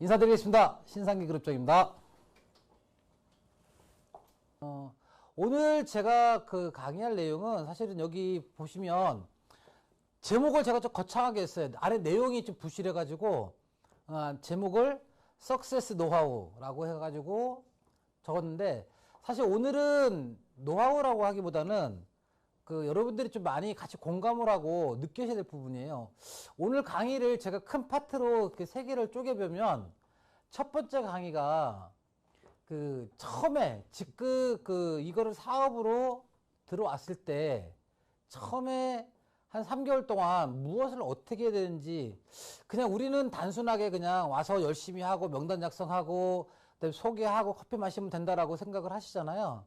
인사드리겠습니다. 신상기 그룹장입니다. 오늘 제가 강의할 내용은 사실은 여기 보시면 제목을 제가 좀 거창하게 했어요. 아래 내용이 좀 부실해가지고 제목을 Success 노하우라고 해가지고 적었는데, 사실 오늘은 노하우라고 하기보다는 여러분들이 좀 많이 같이 공감을 하고 느끼셔야 될 부분이에요. 오늘 강의를 제가 큰 파트로 이렇게 세 개를 쪼개보면, 첫 번째 강의가 처음에 이거를 사업으로 들어왔을 때 처음에 한 3개월 동안 무엇을 어떻게 해야 되는지, 그냥 우리는 단순하게 그냥 와서 열심히 하고 명단 작성하고 그다음에 소개하고 커피 마시면 된다라고 생각을 하시잖아요.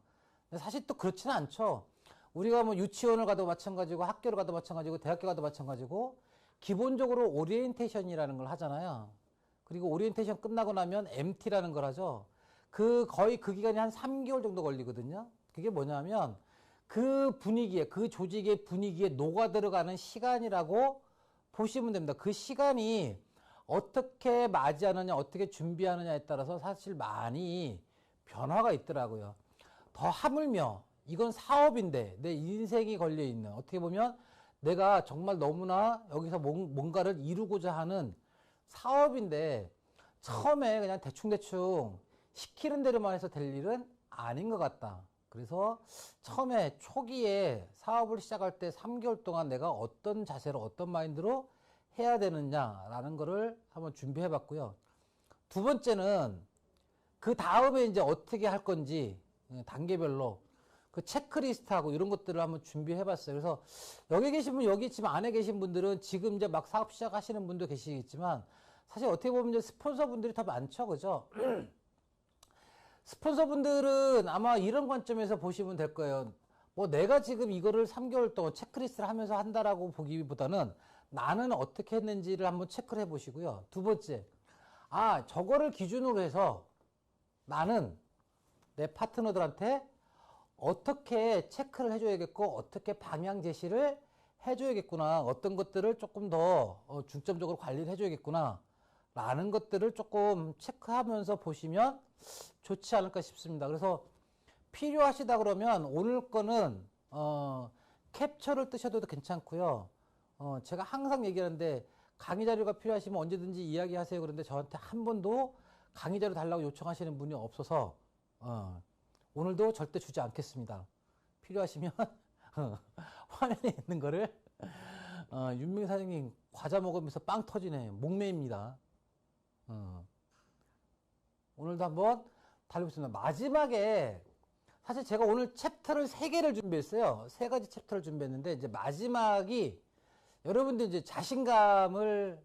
근데 사실 또 그렇지는 않죠. 우리가 뭐 유치원을 가도 마찬가지고 학교를 가도 마찬가지고 대학교 가도 마찬가지고 기본적으로 오리엔테이션이라는 걸 하잖아요. 그리고 오리엔테이션 끝나고 나면 MT라는 걸 하죠. 거의 그 기간이 한 3개월 정도 걸리거든요. 그게 뭐냐면 그 분위기에, 그 조직의 분위기에 녹아 들어가는 시간이라고 보시면 됩니다. 그 시간이 어떻게 맞이하느냐, 어떻게 준비하느냐에 따라서 사실 많이 변화가 있더라고요. 더 하물며 이건 사업인데 내 인생이 걸려있는, 어떻게 보면 내가 정말 너무나 여기서 뭔가를 이루고자 하는 사업인데 처음에 그냥 대충대충 시키는 대로만 해서 될 일은 아닌 것 같다. 그래서 처음에 초기에 사업을 시작할 때 3개월 동안 내가 어떤 자세로 어떤 마인드로 해야 되느냐라는 거를 한번 준비해 봤고요. 두 번째는 그 다음에 이제 어떻게 할 건지 단계별로 체크리스트하고 이런 것들을 한번 준비해 봤어요. 그래서 여기 계신 분, 여기 지금 안에 계신 분들은 지금 이제 막 사업 시작하시는 분도 계시겠지만, 사실 어떻게 보면 이제 스폰서 분들이 더 많죠. 그죠? 스폰서 분들은 아마 이런 관점에서 보시면 될 거예요. 뭐 내가 지금 이거를 3개월 동안 체크리스트를 하면서 한다라고 보기보다는 나는 어떻게 했는지를 한번 체크를 해 보시고요. 두 번째, 저거를 기준으로 해서 나는 내 파트너들한테 어떻게 체크를 해줘야겠고 어떻게 방향 제시를 해줘야겠구나, 어떤 것들을 조금 더 중점적으로 관리를 해줘야겠구나 라는 것들을 조금 체크하면서 보시면 좋지 않을까 싶습니다. 그래서 필요하시다 그러면 오늘 거는 캡처를 뜨셔도 괜찮고요. 제가 항상 얘기하는데 강의 자료가 필요하시면 언제든지 이야기하세요. 그런데 저한테 한 번도 강의 자료 달라고 요청하시는 분이 없어서 오늘도 절대 주지 않겠습니다. 필요하시면 화면에 있는 거를 윤명희 사장님 과자 먹으면서 빵 터지네, 목매입니다. 오늘도 한번 달려보겠습니다. 마지막에 사실 제가 오늘 챕터를 3개를 준비했어요. 3가지 챕터를 준비했는데, 이제 마지막이 여러분들 이제 자신감을,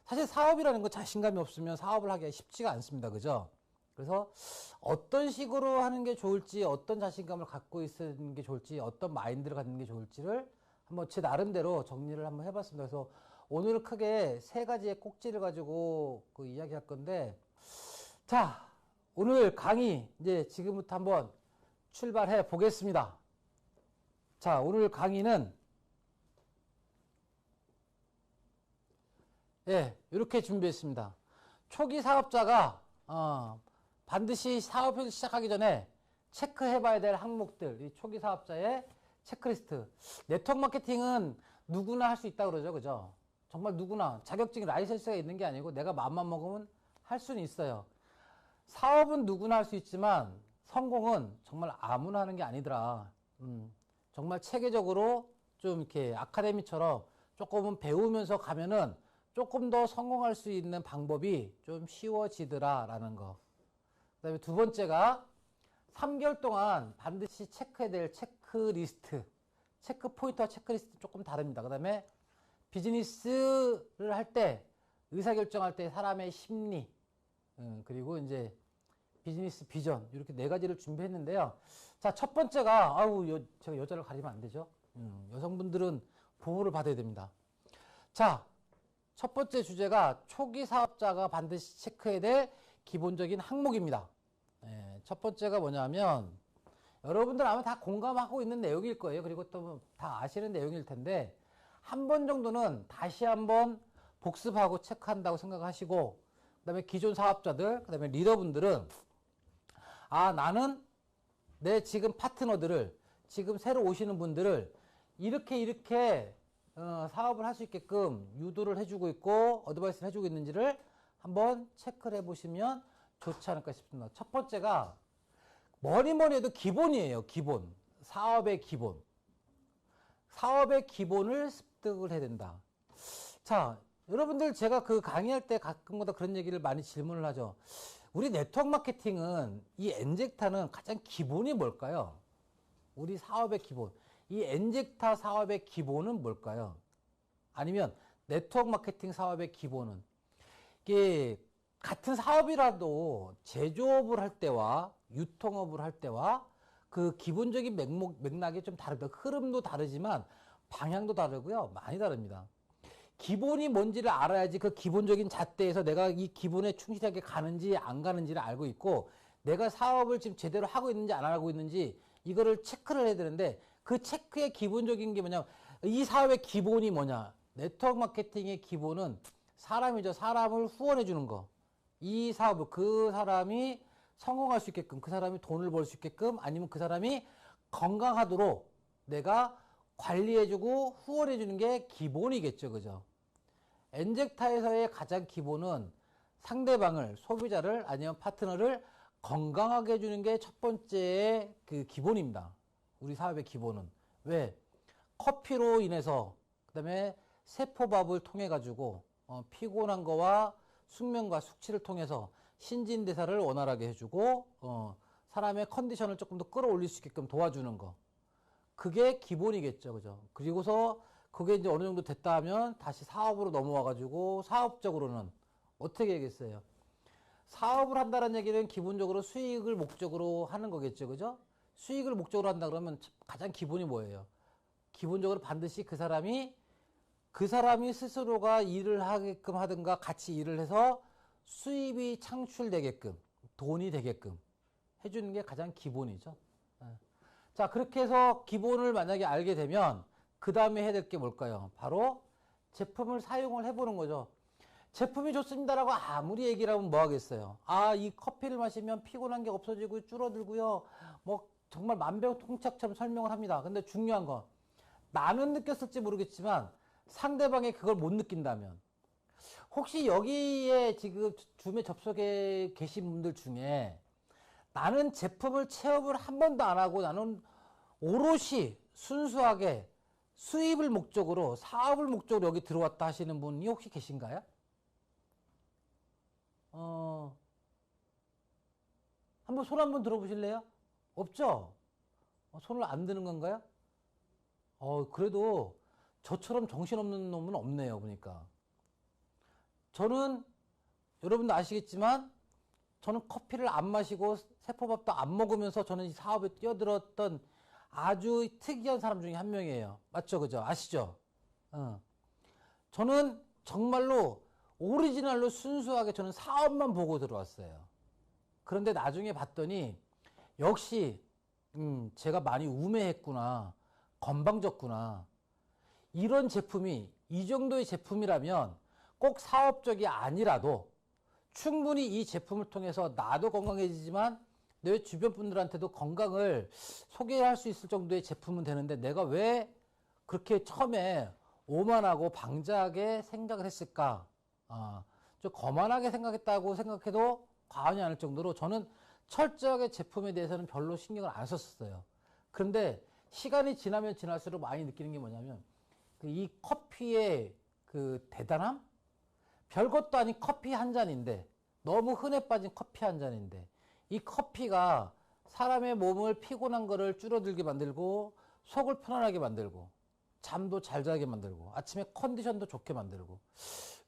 사실 사업이라는 거 자신감이 없으면 사업을 하기가 쉽지가 않습니다. 그죠? 그래서 어떤 식으로 하는 게 좋을지, 어떤 자신감을 갖고 있는 게 좋을지, 어떤 마인드를 갖는 게 좋을지를 한번 제 나름대로 정리를 한번 해봤습니다. 그래서 오늘은 크게 3가지의 꼭지를 가지고 이야기할 건데, 자, 오늘 강의 이제 지금부터 한번 출발해 보겠습니다. 자, 오늘 강의는 이렇게 준비했습니다. 초기 사업자가 반드시 사업을 시작하기 전에 체크해 봐야 될 항목들, 이 초기 사업자의 체크리스트. 네트워크 마케팅은 누구나 할 수 있다 그러죠. 그죠? 정말 누구나 자격증 라이센스가 있는 게 아니고 내가 마음만 먹으면 할 수는 있어요. 사업은 누구나 할 수 있지만 성공은 정말 아무나 하는 게 아니더라. 정말 체계적으로 좀 이렇게 아카데미처럼 조금은 배우면서 가면은 조금 더 성공할 수 있는 방법이 좀 쉬워지더라 라는 거. 그 다음에 두 번째가 3개월 동안 반드시 체크해야 될 체크리스트. 체크 포인트와 체크리스트 조금 다릅니다. 그 다음에 비즈니스를 할 때, 의사결정할 때 사람의 심리, 그리고 이제 비즈니스 비전, 이렇게 4가지를 준비했는데요. 자, 첫 번째가, 제가 여자를 가리면 안 되죠. 여성분들은 보호를 받아야 됩니다. 자, 첫 번째 주제가 초기 사업자가 반드시 체크해야 될 기본적인 항목입니다. 첫 번째가 뭐냐면, 여러분들 아마 다 공감하고 있는 내용일 거예요. 그리고 또 다 아시는 내용일 텐데, 한 번 정도는 다시 한번 복습하고 체크한다고 생각하시고, 그다음에 기존 사업자들, 그다음에 리더분들은 나는 내 지금 파트너들을 지금 새로 오시는 분들을 이렇게 사업을 할 수 있게끔 유도를 해주고 있고 어드바이스를 해주고 있는지를 한번 체크를 해보시면 좋지 않을까 싶습니다. 첫 번째가 뭐니 해도 기본이에요. 기본. 사업의 기본. 사업의 기본을 습득을 해야 된다. 자, 여러분들 제가 그 강의할 때 가끔마다 그런 얘기를 많이 질문을 하죠. 우리 네트워크 마케팅은 이 엔젝타는 가장 기본이 뭘까요? 우리 사업의 기본. 이 엔젝타 사업의 기본은 뭘까요? 아니면 네트워크 마케팅 사업의 기본은 이게 같은 사업이라도 제조업을 할 때와 유통업을 할 때와 그 기본적인 맥락이 좀 다릅니다. 흐름도 다르지만 방향도 다르고요. 많이 다릅니다. 기본이 뭔지를 알아야지 그 기본적인 잣대에서 내가 이 기본에 충실하게 가는지 안 가는지를 알고 있고 내가 사업을 지금 제대로 하고 있는지 안 하고 있는지 이거를 체크를 해야 되는데 그 체크의 기본적인 게 뭐냐 이 사업의 기본이 뭐냐 네트워크 마케팅의 기본은 사람이죠. 사람을 후원해 주는 거. 이 사업을 그 사람이 성공할 수 있게끔 그 사람이 돈을 벌 수 있게끔 아니면 그 사람이 건강하도록 내가 관리해주고 후원해주는 게 기본이겠죠. 그죠? 엔젝타에서의 가장 기본은 상대방을, 소비자를 아니면 파트너를 건강하게 해주는 게 첫 번째 그 기본입니다. 우리 사업의 기본은. 왜? 커피로 인해서, 그 다음에 세포밥을 통해가지고, 피곤한 거와 숙면과 숙취를 통해서 신진대사를 원활하게 해주고, 사람의 컨디션을 조금 더 끌어올릴 수 있게끔 도와주는 거. 그게 기본이겠죠. 그죠? 그리고서 그게 이제 어느 정도 됐다 하면 다시 사업으로 넘어와가지고 사업적으로는 어떻게 하겠어요? 사업을 한다는 얘기는 기본적으로 수익을 목적으로 하는 거겠죠. 그죠? 수익을 목적으로 한다 그러면 가장 기본이 뭐예요? 기본적으로 반드시 그 사람이 스스로가 일을 하게끔 하든가 같이 일을 해서 수입이 창출되게끔 돈이 되게끔 해주는 게 가장 기본이죠. 자, 그렇게 해서 기본을 만약에 알게 되면 그 다음에 해야 될 게 뭘까요? 바로 제품을 사용을 해보는 거죠. 제품이 좋습니다라고 아무리 얘기를 하면 뭐 하겠어요? 이 커피를 마시면 피곤한 게 없어지고 줄어들고요. 뭐 정말 만병통치약처럼 설명을 합니다. 근데 중요한 건 나는 느꼈을지 모르겠지만 상대방이 그걸 못 느낀다면 혹시 여기에 지금 줌에 접속해 계신 분들 중에 나는 제품을 체험을 한 번도 안 하고 나는 오롯이 순수하게 수입을 목적으로 사업을 목적으로 여기 들어왔다 하시는 분이 혹시 계신가요? 한번 손 한번 들어보실래요? 없죠? 손을 안 드는 건가요? 그래도 저처럼 정신없는 놈은 없네요, 보니까. 저는 여러분도 아시겠지만 저는 커피를 안 마시고 세포밥도 안 먹으면서 저는 이 사업에 뛰어들었던 아주 특이한 사람 중에 한 명이에요. 맞죠? 그죠? 아시죠? 저는 정말로 오리지널로 순수하게 저는 사업만 보고 들어왔어요. 그런데 나중에 봤더니 역시 제가 많이 우매했구나. 건방졌구나. 이런 제품이 이 정도의 제품이라면 꼭 사업적이 아니라도 충분히 이 제품을 통해서 나도 건강해지지만 내 주변 분들한테도 건강을 소개할 수 있을 정도의 제품은 되는데 내가 왜 그렇게 처음에 오만하고 방자하게 생각을 했을까? 좀 거만하게 생각했다고 생각해도 과언이 아닐 정도로 저는 철저하게 제품에 대해서는 별로 신경을 안 썼어요. 그런데 시간이 지나면 지날수록 많이 느끼는 게 뭐냐면 이 커피의 그 대단함? 별것도 아닌 커피 한 잔인데 너무 흔해 빠진 커피 한 잔인데 이 커피가 사람의 몸을 피곤한 거를 줄어들게 만들고 속을 편안하게 만들고 잠도 잘 자게 만들고 아침에 컨디션도 좋게 만들고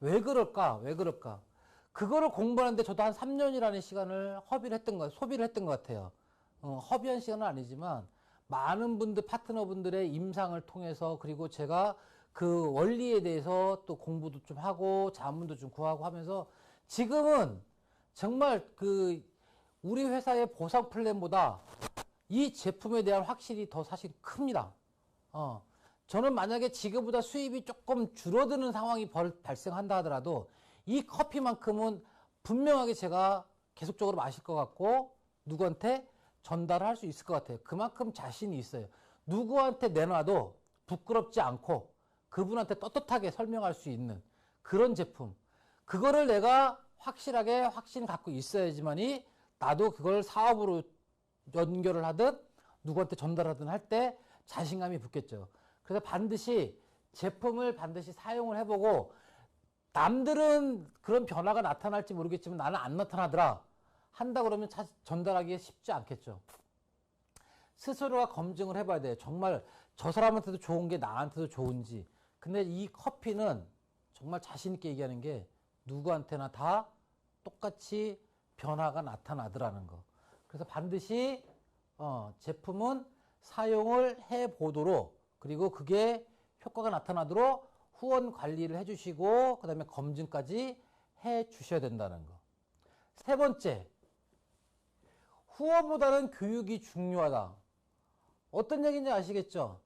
왜 그럴까? 그거를 공부하는데 저도 한 3년이라는 시간을 소비를 했던 것 같아요. 허비한 시간은 아니지만 많은 분들, 파트너분들의 임상을 통해서 그리고 제가 그 원리에 대해서 또 공부도 좀 하고 자문도 좀 구하고 하면서 지금은 정말 우리 회사의 보상 플랜보다 이 제품에 대한 확실히 더 사실 큽니다. 저는 만약에 지금보다 수입이 조금 줄어드는 상황이 발생한다 하더라도 이 커피만큼은 분명하게 제가 계속적으로 마실 것 같고 누구한테 전달을 할 수 있을 것 같아요. 그만큼 자신이 있어요. 누구한테 내놔도 부끄럽지 않고 그분한테 떳떳하게 설명할 수 있는 그런 제품. 그거를 내가 확실하게 확신 갖고 있어야지만이 나도 그걸 사업으로 연결을 하든 누구한테 전달하든 할 때 자신감이 붙겠죠. 그래서 반드시 제품을 반드시 사용을 해보고 남들은 그런 변화가 나타날지 모르겠지만 나는 안 나타나더라 한다 그러면 전달하기 쉽지 않겠죠. 스스로가 검증을 해봐야 돼요. 정말 저 사람한테도 좋은 게 나한테도 좋은지. 근데 이 커피는 정말 자신 있게 얘기하는 게 누구한테나 다 똑같이 변화가 나타나더라는 거. 그래서 반드시 제품은 사용을 해보도록, 그리고 그게 효과가 나타나도록 후원 관리를 해주시고 그 다음에 검증까지 해주셔야 된다는 거. 세 번째, 후원보다는 교육이 중요하다. 어떤 얘기인지 아시겠죠?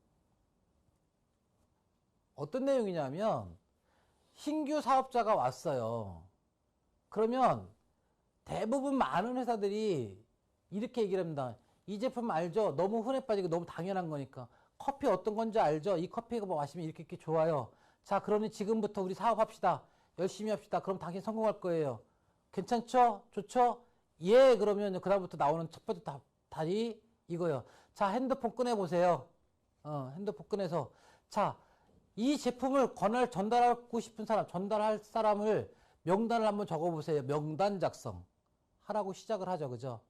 어떤 내용이냐면 신규 사업자가 왔어요. 그러면 대부분 많은 회사들이 이렇게 얘기를 합니다. 이 제품 알죠? 너무 흔해 빠지고 너무 당연한 거니까. 커피 어떤 건지 알죠? 이 커피가 뭐 마시면 이렇게 좋아요. 자, 그러니 지금부터 우리 사업합시다. 열심히 합시다. 그럼 당신 성공할 거예요. 괜찮죠? 좋죠? 예, 그러면 그다음부터 나오는 첫 번째 답이 이거예요. 자, 핸드폰 꺼내보세요. 핸드폰 꺼내서. 자, 이 제품을 전달하고 싶은 사람, 전달할 사람을 명단을 한번 적어보세요. 명단 작성. 하라고 시작을 하죠. 그죠?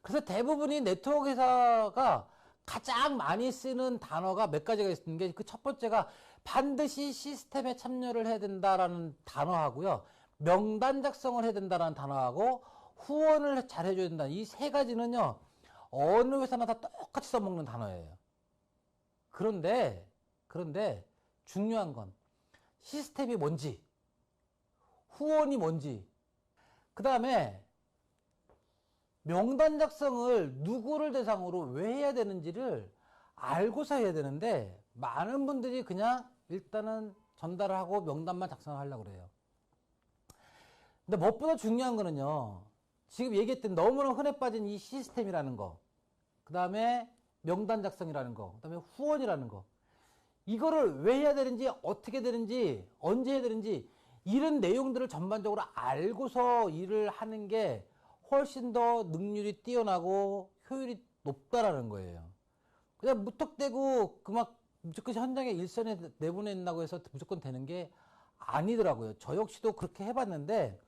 그래서 대부분이 네트워크 회사가 가장 많이 쓰는 단어가 몇 가지가 있는 게 그 첫 번째가 반드시 시스템에 참여를 해야 된다라는 단어하고요. 명단 작성을 해야 된다라는 단어하고 후원을 잘 해줘야 된다. 이 세 가지는요. 어느 회사나 다 똑같이 써먹는 단어예요. 그런데 중요한 건 시스템이 뭔지, 후원이 뭔지, 그 다음에 명단 작성을 누구를 대상으로 왜 해야 되는지를 알고서 해야 되는데 많은 분들이 그냥 일단은 전달을 하고 명단만 작성을 하려고 그래요. 근데 무엇보다 중요한 거는요. 지금 얘기했던 너무나 흔해 빠진 이 시스템이라는 거, 그 다음에 명단 작성이라는 거, 그 다음에 후원이라는 거, 이거를 왜 해야 되는지, 어떻게 되는지, 언제 해야 되는지 이런 내용들을 전반적으로 알고서 일을 하는 게 훨씬 더 능률이 뛰어나고 효율이 높다라는 거예요. 그냥 무턱대고 그 막 무조건 현장에 일선에 내보낸다고 해서 무조건 되는 게 아니더라고요. 저 역시도 그렇게 해봤는데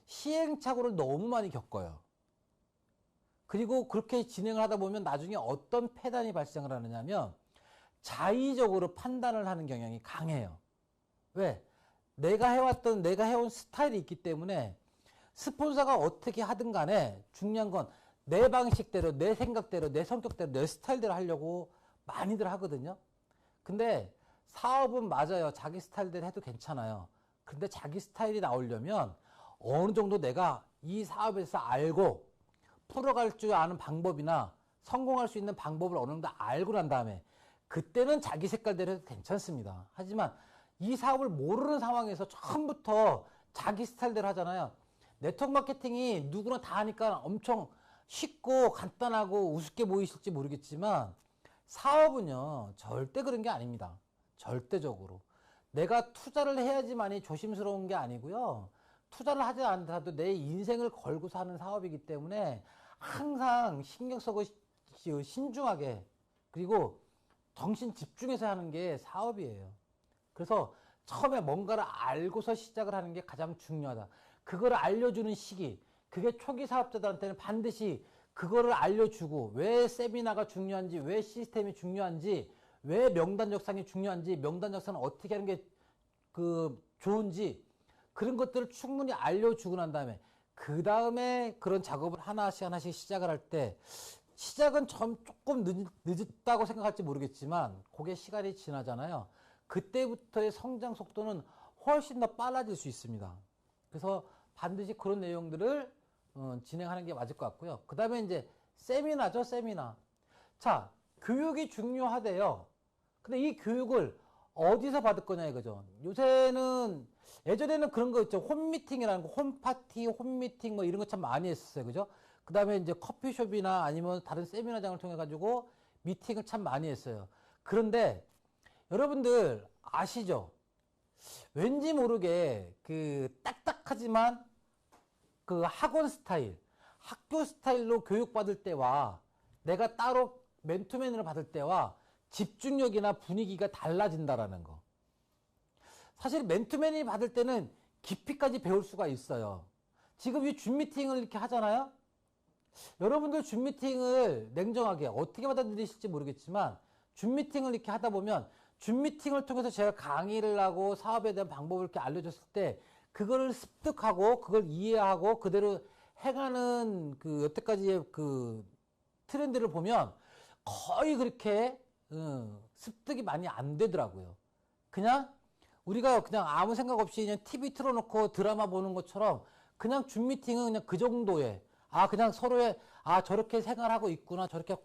시행착오를 너무 많이 겪어요. 그리고 그렇게 진행을 하다 보면 나중에 어떤 폐단이 발생을 하느냐면 자의적으로 판단을 하는 경향이 강해요. 왜? 내가 해온 스타일이 있기 때문에 스폰서가 어떻게 하든 간에 중요한 건 내 방식대로, 내 생각대로, 내 성격대로, 내 스타일대로 하려고 많이들 하거든요. 근데 사업은 맞아요. 자기 스타일대로 해도 괜찮아요. 근데 자기 스타일이 나오려면 어느 정도 내가 이 사업에서 알고 풀어갈 줄 아는 방법이나 성공할 수 있는 방법을 어느 정도 알고 난 다음에 그때는 자기 색깔대로 해도 괜찮습니다. 하지만 이 사업을 모르는 상황에서 처음부터 자기 스타일대로 하잖아요. 네트워크 마케팅이 누구나 다 하니까 엄청 쉽고 간단하고 우습게 보이실지 모르겠지만 사업은요 절대 그런 게 아닙니다. 절대적으로 내가 투자를 해야지만이 조심스러운 게 아니고요. 투자를 하지 않더라도 내 인생을 걸고서 하는 사업이기 때문에 항상 신경 쓰고 신중하게 그리고 정신 집중해서 하는 게 사업이에요. 그래서 처음에 뭔가를 알고서 시작을 하는 게 가장 중요하다. 그거를 알려주는 시기, 그게 초기 사업자들한테는 반드시 그거를 알려주고 왜 세미나가 중요한지, 왜 시스템이 중요한지, 왜 명단 작성이 중요한지, 명단 작성은 어떻게 하는 게 좋은지 그런 것들을 충분히 알려주고 난 다음에 그 다음에 그런 작업을 하나씩 시작을 할 때 시작은 조금 늦었다고 생각할지 모르겠지만 그게 시간이 지나잖아요. 그때부터의 성장 속도는 훨씬 더 빨라질 수 있습니다. 그래서 반드시 그런 내용들을 진행하는 게 맞을 것 같고요. 그 다음에 이제 세미나죠, 세미나. 자, 교육이 중요하대요. 근데 이 교육을 어디서 받을 거냐 이거죠. 요새는 예전에는 그런 거 있죠. 홈미팅이라는 거, 홈파티, 홈미팅 뭐 이런 거 참 많이 했었어요. 그죠? 그 다음에 이제 커피숍이나 아니면 다른 세미나장을 통해 가지고 미팅을 참 많이 했어요. 그런데 여러분들 아시죠? 왠지 모르게 그 딱딱하지만 그 학원 스타일, 학교 스타일로 교육받을 때와 내가 따로 맨투맨으로 받을 때와 집중력이나 분위기가 달라진다라는 거. 사실 맨투맨이 받을 때는 깊이까지 배울 수가 있어요. 지금 이 줌 미팅을 이렇게 하잖아요. 여러분들 줌 미팅을 냉정하게 어떻게 받아들이실지 모르겠지만 줌 미팅을 이렇게 하다 보면 줌 미팅을 통해서 제가 강의를 하고 사업에 대한 방법을 이렇게 알려줬을 때 그거를 습득하고 그걸 이해하고 그대로 행하는 그 여태까지의 그 트렌드를 보면 거의 그렇게 습득이 많이 안 되더라고요. 그냥 우리가 그냥 아무 생각 없이 그냥 TV 틀어놓고 드라마 보는 것처럼 그냥 줌 미팅은 그냥 그 정도의 그냥 서로의 저렇게 생활하고 있구나 저렇게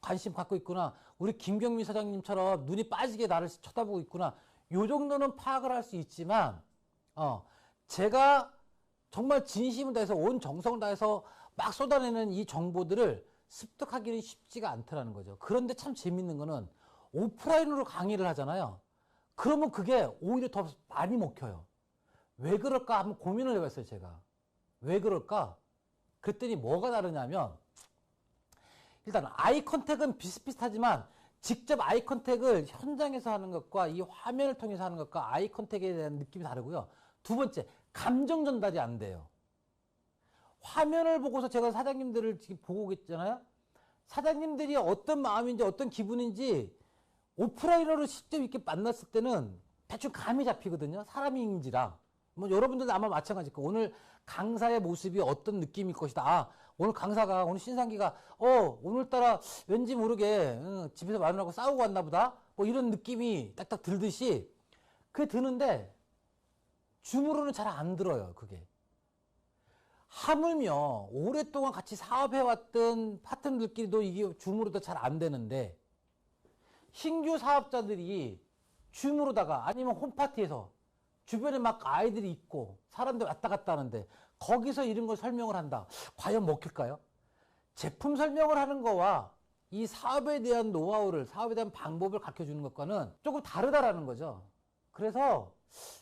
관심 갖고 있구나 우리 김경민 사장님처럼 눈이 빠지게 나를 쳐다보고 있구나 요 정도는 파악을 할 수 있지만 제가 정말 진심을 다해서 온 정성을 다해서 막 쏟아내는 이 정보들을 습득하기는 쉽지가 않더라는 거죠. 그런데 참 재밌는 거는 오프라인으로 강의를 하잖아요. 그러면 그게 오히려 더 많이 먹혀요. 왜 그럴까 한번 고민을 해봤어요, 제가. 왜 그럴까? 그랬더니 뭐가 다르냐면 일단 아이 컨택은 비슷비슷하지만 직접 아이 컨택을 현장에서 하는 것과 이 화면을 통해서 하는 것과 아이 컨택에 대한 느낌이 다르고요. 두 번째, 감정 전달이 안 돼요. 화면을 보고서 제가 사장님들을 지금 보고 있잖아요. 사장님들이 어떤 마음인지 어떤 기분인지 오프라인으로 직접 이렇게 만났을 때는 대충 감이 잡히거든요. 사람인지라. 뭐 여러분들도 아마 마찬가지일 거예요. 오늘 강사의 모습이 어떤 느낌일 것이다. 오늘 강사가 오늘 신상기가 오늘따라 왠지 모르게 집에서 마누라하고 싸우고 왔나 보다. 뭐 이런 느낌이 딱딱 들듯이 그게 드는데 줌으로는 잘 안 들어요. 그게. 하물며 오랫동안 같이 사업해왔던 파트너들끼리도 이게 줌으로도 잘 안 되는데 신규 사업자들이 줌으로다가 아니면 홈파티에서 주변에 막 아이들이 있고 사람들 왔다 갔다 하는데 거기서 이런 걸 설명을 한다. 과연 먹힐까요? 제품 설명을 하는 거와 이 사업에 대한 노하우를 사업에 대한 방법을 가르쳐주는 것과는 조금 다르다라는 거죠. 그래서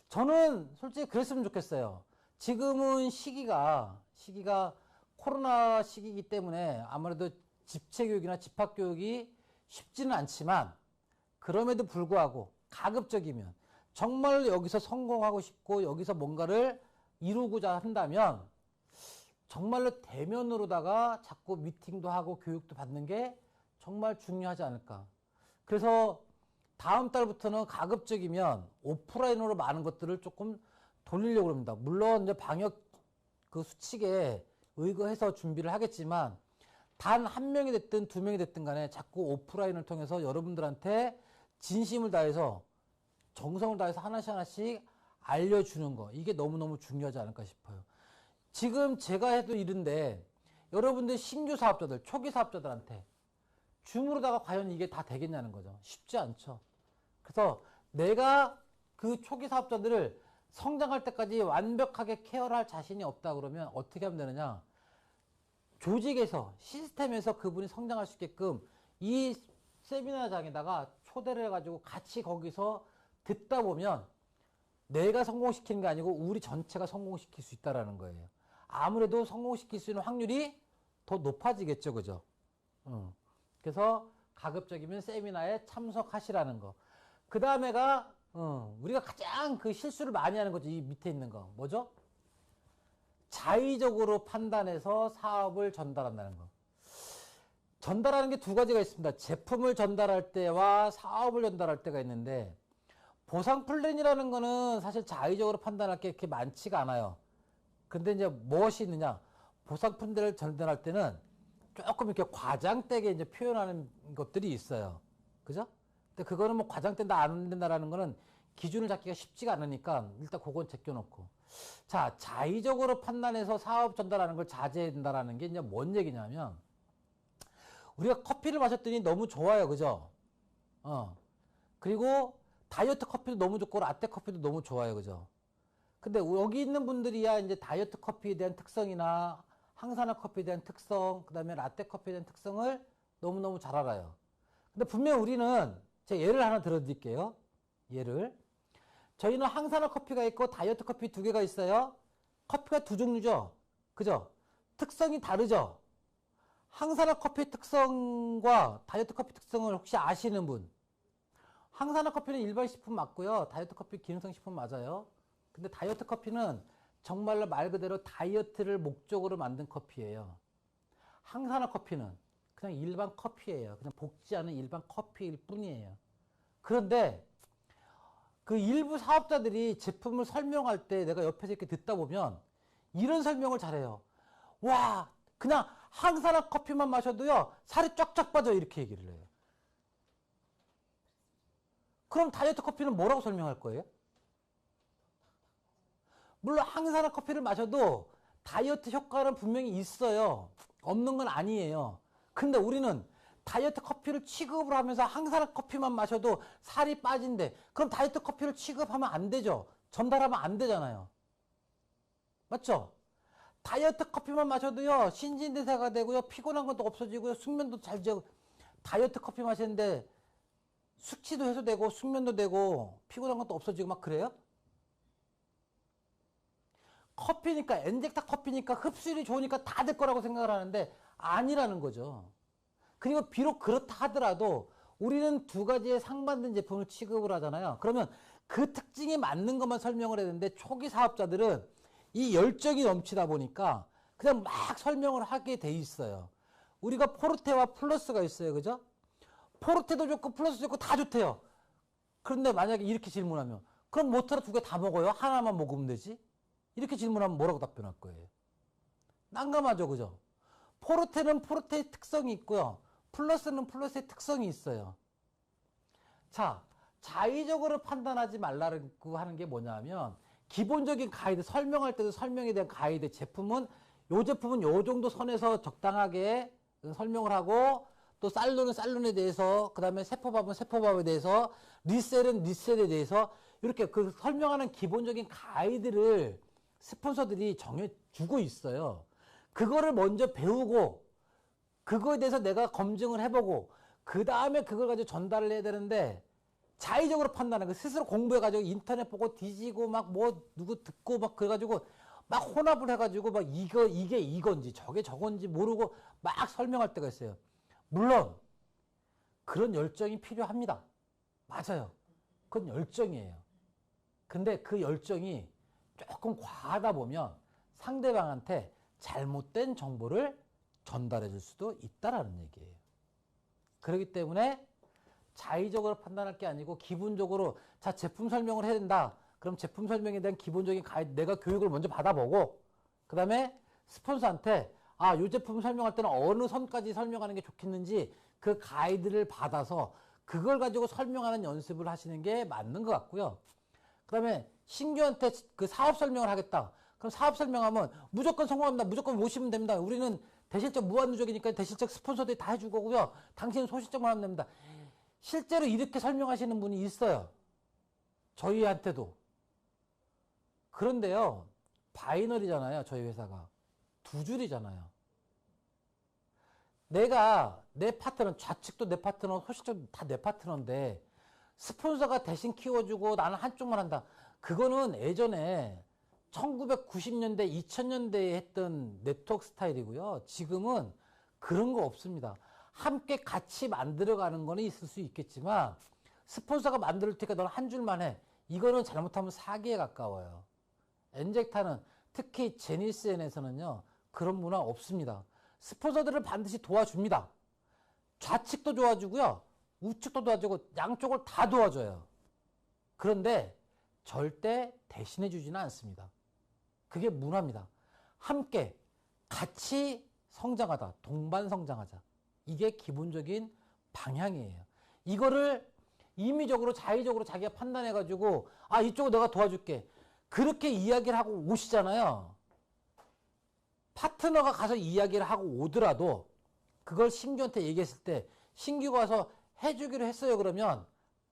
저는 솔직히 그랬으면 좋겠어요. 지금은 시기가 코로나 시기이기 때문에 아무래도 집체교육이나 집합교육이 쉽지는 않지만 그럼에도 불구하고 가급적이면 정말 여기서 성공하고 싶고 여기서 뭔가를 이루고자 한다면 정말로 대면으로다가 자꾸 미팅도 하고 교육도 받는 게 정말 중요하지 않을까. 그래서 다음 달부터는 가급적이면 오프라인으로 많은 것들을 조금 돌리려고 합니다. 물론 이제 방역 그 수칙에 의거해서 준비를 하겠지만 단 한 명이 됐든 두 명이 됐든 간에 자꾸 오프라인을 통해서 여러분들한테 진심을 다해서 정성을 다해서 하나씩 알려주는 거 이게 너무너무 중요하지 않을까 싶어요. 지금 제가 해도 이른데 여러분들 신규 사업자들 초기 사업자들한테 줌으로다가 과연 이게 다 되겠냐는 거죠. 쉽지 않죠. 그래서 내가 그 초기 사업자들을 성장할 때까지 완벽하게 케어를 할 자신이 없다 그러면 어떻게 하면 되느냐. 조직에서 시스템에서 그분이 성장할 수 있게끔 이 세미나장에다가 초대를 해가지고 같이 거기서 듣다 보면 내가 성공시키는 게 아니고 우리 전체가 성공시킬 수 있다라는 거예요. 아무래도 성공시킬 수 있는 확률이 더 높아지겠죠. 그죠? 그래서 가급적이면 세미나에 참석하시라는 거. 그 다음에가 우리가 가장 그 실수를 많이 하는 거죠. 이 밑에 있는 거. 뭐죠? 자의적으로 판단해서 사업을 전달한다는 거. 전달하는 게 두 가지가 있습니다. 제품을 전달할 때와 사업을 전달할 때가 있는데 보상 플랜이라는 거는 사실 자의적으로 판단할 게 그렇게 많지가 않아요. 근데 이제 무엇이 있느냐? 보상 플랜을 전달할 때는 조금 이렇게 과장되게 이제 표현하는 것들이 있어요. 그죠? 근데 그거는 뭐 과장된다 안 된다라는 거는 기준을 잡기가 쉽지가 않으니까 일단 그건 제껴놓고. 자, 자의적으로 판단해서 사업 전달하는 걸 자제해야 된다라는 게 이제 뭔 얘기냐면 우리가 커피를 마셨더니 너무 좋아요. 그죠? 그리고 다이어트 커피도 너무 좋고 라떼 커피도 너무 좋아요. 그죠? 근데 여기 있는 분들이야 이제 다이어트 커피에 대한 특성이나 항산화 커피에 대한 특성, 그 다음에 라떼 커피에 대한 특성을 너무너무 잘 알아요. 근데 분명 우리는 제가 예를 하나 들어드릴게요. 예를. 저희는 항산화 커피가 있고 다이어트 커피 두 개가 있어요. 커피가 두 종류죠. 그죠? 특성이 다르죠? 항산화 커피의 특성과 다이어트 커피 특성을 혹시 아시는 분? 항산화 커피는 일반 식품 맞고요. 다이어트 커피 기능성 식품 맞아요. 근데 다이어트 커피는 정말로 말 그대로 다이어트를 목적으로 만든 커피예요. 항산화 커피는 그냥 일반 커피예요. 그냥 볶지 않은 일반 커피일 뿐이에요. 그런데 그 일부 사업자들이 제품을 설명할 때 내가 옆에서 이렇게 듣다 보면 이런 설명을 잘해요. 와, 그냥 항산화 커피만 마셔도요, 살이 쫙쫙 빠져. 이렇게 얘기를 해요. 그럼 다이어트 커피는 뭐라고 설명할 거예요? 물론 항산화 커피를 마셔도 다이어트 효과는 분명히 있어요. 없는 건 아니에요. 근데 우리는 다이어트 커피를 취급을 하면서 항산화 커피만 마셔도 살이 빠진대. 그럼 다이어트 커피를 취급하면 안 되죠. 전달하면 안 되잖아요. 맞죠? 다이어트 커피만 마셔도요, 신진대사가 되고요, 피곤한 것도 없어지고요, 숙면도 잘 지고. 다이어트 커피 마시는데 숙취도 해소되고 숙면도 되고 피곤한 것도 없어지고 막 그래요? 커피니까, 엔젝타 커피니까 흡수율이 좋으니까 다 될 거라고 생각을 하는데 아니라는 거죠. 그리고 비록 그렇다 하더라도 우리는 두 가지의 상반된 제품을 취급을 하잖아요. 그러면 그 특징이 맞는 것만 설명을 해야 되는데 초기 사업자들은 이 열정이 넘치다 보니까 그냥 막 설명을 하게 돼 있어요. 우리가 포르테와 플러스가 있어요. 그죠? 포르테도 좋고 플러스 좋고 다 좋대요. 그런데 만약에 이렇게 질문하면 그럼 모터라 두 개 다 먹어요? 하나만 먹으면 되지? 이렇게 질문하면 뭐라고 답변할 거예요? 난감하죠. 그죠? 포르테는 포르테의 특성이 있고요. 플러스는 플러스의 특성이 있어요. 자, 자의적으로 판단하지 말라고 하는 게 뭐냐면 기본적인 가이드, 설명할 때도 설명에 대한 가이드, 제품은 요 제품은 요 정도 선에서 적당하게 설명을 하고 또 쌀로는 쌀론에 대해서, 그 다음에 세포밥은 세포밥에 대해서, 리셀은 리셀에 대해서 이렇게 그 설명하는 기본적인 가이드를 스폰서들이 정해주고 있어요. 그거를 먼저 배우고 그거에 대해서 내가 검증을 해보고 그 다음에 그걸 가지고 전달을 해야 되는데 자의적으로 판단하는 거, 스스로 공부해가지고 인터넷 보고 뒤지고 막 뭐 누구 듣고 막 그래가지고 막 혼합을 해가지고 막 이게 이건지 저게 저건지 모르고 막 설명할 때가 있어요. 물론 그런 열정이 필요합니다. 맞아요. 그건 열정이에요. 근데 그 열정이 조금 과하다 보면 상대방한테 잘못된 정보를 전달해 줄 수도 있다라는 얘기예요. 그렇기 때문에 자의적으로 판단할 게 아니고 기본적으로 자, 제품 설명을 해야 된다. 그럼 제품 설명에 대한 기본적인 가이드 내가 교육을 먼저 받아보고 그 다음에 스폰서한테 아, 이 제품 설명할 때는 어느 선까지 설명하는 게 좋겠는지 그 가이드를 받아서 그걸 가지고 설명하는 연습을 하시는 게 맞는 것 같고요. 그 다음에 신규한테 그 사업 설명을 하겠다. 그럼 사업 설명하면 무조건 성공합니다. 무조건 모시면 됩니다. 우리는 대실적 무한누적이니까 대실적 스폰서들이 다 해줄 거고요. 당신은 소실적만 하면 됩니다. 실제로 이렇게 설명하시는 분이 있어요. 저희한테도. 그런데요, 바이너리잖아요. 저희 회사가. 두 줄이잖아요. 내가 내 파트너, 좌측도 내 파트너, 소실적도 다 내 파트너인데 스폰서가 대신 키워주고 나는 한쪽만 한다. 그거는 예전에 1990년대, 2000년대에 했던 네트워크 스타일이고요. 지금은 그런 거 없습니다. 함께 같이 만들어가는 거는 있을 수 있겠지만 스폰서가 만들 테니까 너는 한 줄만 해. 이거는 잘못하면 사기에 가까워요. 엔젝타는 특히 제니스엔에서는요. 그런 문화 없습니다. 스폰서들을 반드시 도와줍니다. 좌측도 도와주고요. 우측도 도와주고 양쪽을 다 도와줘요. 그런데 절대 대신해 주지는 않습니다. 그게 문화입니다. 함께 같이 성장하다. 동반 성장하자. 이게 기본적인 방향이에요. 이거를 임의적으로 자의적으로 자기가 판단해가지고 아 이쪽은 내가 도와줄게. 그렇게 이야기를 하고 오시잖아요. 파트너가 가서 이야기를 하고 오더라도 그걸 신규한테 얘기했을 때 신규가 와서 해주기로 했어요. 그러면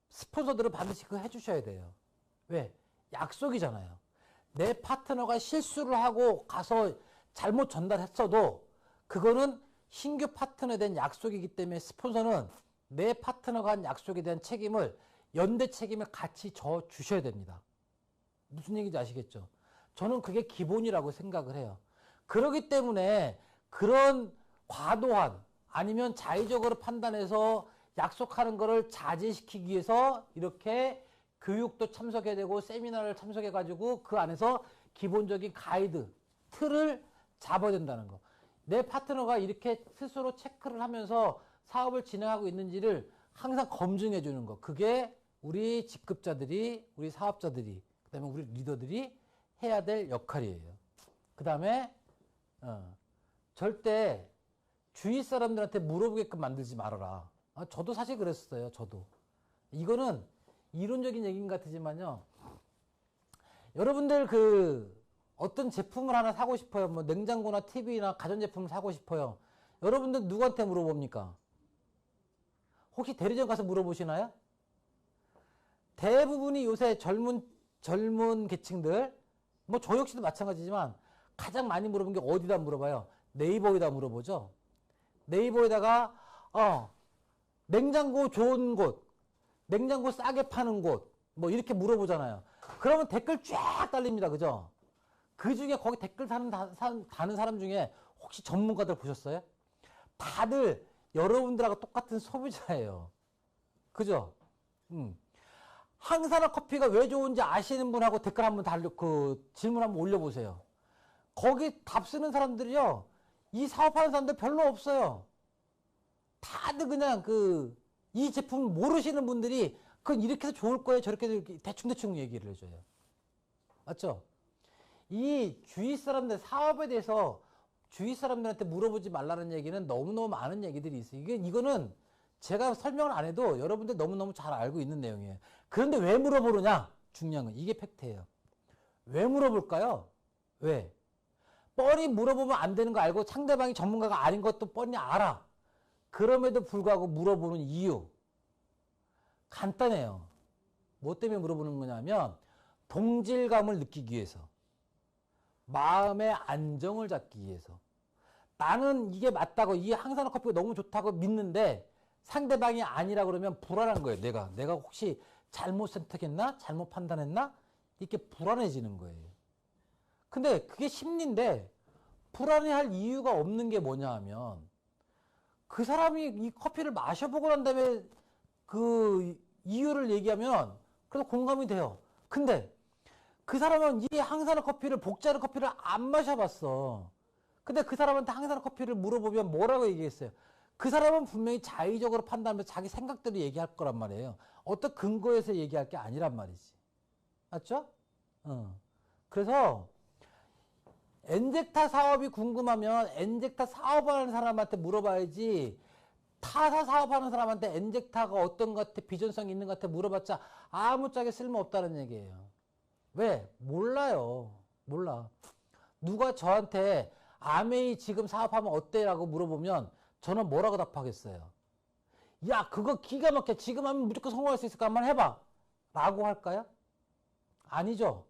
스폰서들은 반드시 그거 해주셔야 돼요. 왜? 약속이잖아요. 내 파트너가 실수를 하고 가서 잘못 전달했어도 그거는 신규 파트너에 대한 약속이기 때문에 스폰서는 내 파트너가 한 약속에 대한 책임을 연대 책임을 같이 져 주셔야 됩니다. 무슨 얘기인지 아시겠죠? 저는 그게 기본이라고 생각을 해요. 그렇기 때문에 그런 과도한 아니면 자의적으로 판단해서 약속하는 거를 자제시키기 위해서 이렇게 교육도 참석해야 되고 세미나를 참석해 가지고 그 안에서 기본적인 가이드, 틀을 잡아야 된다는 거. 내 파트너가 이렇게 스스로 체크를 하면서 사업을 진행하고 있는지를 항상 검증해 주는 거. 그게 우리 직급자들이, 우리 사업자들이, 그 다음에 우리 리더들이 해야 될 역할이에요. 그 다음에 절대 주위 사람들한테 물어보게끔 만들지 말아라. 저도 사실 그랬어요. 저도. 이거는 이론적인 얘기인 것 같지만요. 여러분들 어떤 제품을 하나 사고 싶어요. 뭐 냉장고나 TV나 가전제품을 사고 싶어요. 여러분들 누구한테 물어봅니까? 혹시 대리점 가서 물어보시나요? 대부분이 요새 젊은 계층들, 뭐 저 역시도 마찬가지지만 가장 많이 물어본 게 어디다 물어봐요? 네이버에다 물어보죠. 네이버에다가 냉장고 좋은 곳, 냉장고 싸게 파는 곳, 뭐 이렇게 물어보잖아요. 그러면 댓글 쫙 달립니다. 그죠? 그 중에 거기 댓글 다는 사람 중에 혹시 전문가들 보셨어요? 다들 여러분들하고 똑같은 소비자예요. 그죠? 항산화 커피가 왜 좋은지 아시는 분하고 댓글 한번 질문 한번 올려보세요. 거기 답 쓰는 사람들이요. 이 사업하는 사람들 별로 없어요. 다들 그냥 이 제품 모르시는 분들이 그건 이렇게 해서 좋을 거예요. 저렇게 해서 대충대충 얘기를 해줘요. 맞죠? 이 주위 사람들 사업에 대해서 주위 사람들한테 물어보지 말라는 얘기는 너무너무 많은 얘기들이 있어요. 이거는 제가 설명을 안 해도 여러분들 너무너무 잘 알고 있는 내용이에요. 그런데 왜 물어보느냐? 중요한 건 이게 팩트예요. 왜 물어볼까요? 왜? 뻔히 물어보면 안 되는 거 알고 상대방이 전문가가 아닌 것도 뻔히 알아. 그럼에도 불구하고 물어보는 이유. 간단해요. 뭐 때문에 물어보는 거냐면 동질감을 느끼기 위해서. 마음의 안정을 잡기 위해서. 나는 이게 맞다고, 이 항산화 커피가 너무 좋다고 믿는데 상대방이 아니라 그러면 불안한 거예요. 내가 혹시 잘못 선택했나? 잘못 판단했나? 이렇게 불안해지는 거예요. 근데 그게 심리인데 불안해할 이유가 없는 게 뭐냐 하면 그 사람이 이 커피를 마셔보고 난 다음에 그 이유를 얘기하면 그래도 공감이 돼요. 근데 그 사람은 이 항산화 커피를, 복자르 커피를 안 마셔봤어. 근데 그 사람한테 항산화 커피를 물어보면 뭐라고 얘기했어요? 그 사람은 분명히 자의적으로 판단하면서 자기 생각대로 얘기할 거란 말이에요. 어떤 근거에서 얘기할 게 아니란 말이지. 맞죠? 그래서 엔젝타 사업이 궁금하면 엔젝타 사업하는 사람한테 물어봐야지, 타사 사업하는 사람한테 엔젝타가 어떤 것 같아, 비전성이 있는 것 같아 물어봤자 아무짝에 쓸모없다는 얘기예요. 왜? 몰라요. 몰라. 누가 저한테 아메이 지금 사업하면 어때? 라고 물어보면 저는 뭐라고 답하겠어요? 야, 그거 기가 막혀. 지금 하면 무조건 성공할 수 있을까? 한번 해봐. 라고 할까요? 아니죠.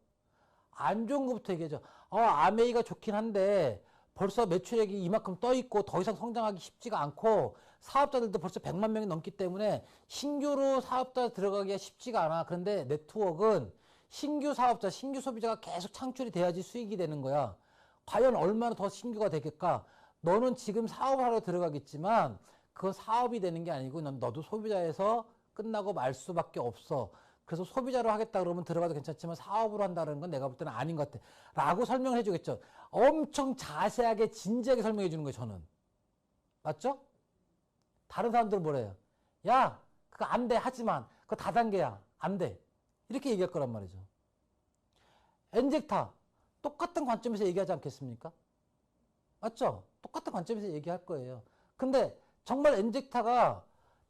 안 좋은 것부터 얘기하죠. 아메이가 좋긴 한데 벌써 매출액이 이만큼 떠있고 더 이상 성장하기 쉽지가 않고 사업자들도 벌써 100만 명이 넘기 때문에 신규로 사업자 들어가기가 쉽지가 않아. 그런데 네트워크는 신규 사업자, 신규 소비자가 계속 창출이 돼야지 수익이 되는 거야. 과연 얼마나 더 신규가 되겠까? 너는 지금 사업하러 들어가겠지만 그거 사업이 되는 게 아니고 너도 소비자에서 끝나고 말 수밖에 없어. 그래서 소비자로 하겠다 그러면 들어가도 괜찮지만 사업으로 한다는 건 내가 볼 때는 아닌 것 같아. 라고 설명을 해주겠죠. 엄청 자세하게 진지하게 설명해 주는 거예요. 저는. 맞죠? 다른 사람들은 뭐래요? 야, 그거 안 돼. 하지만 그거 다단계야. 안 돼. 이렇게 얘기할 거란 말이죠. 엔젝타 똑같은 관점에서 얘기하지 않겠습니까? 맞죠? 똑같은 관점에서 얘기할 거예요. 근데 정말 엔젝타가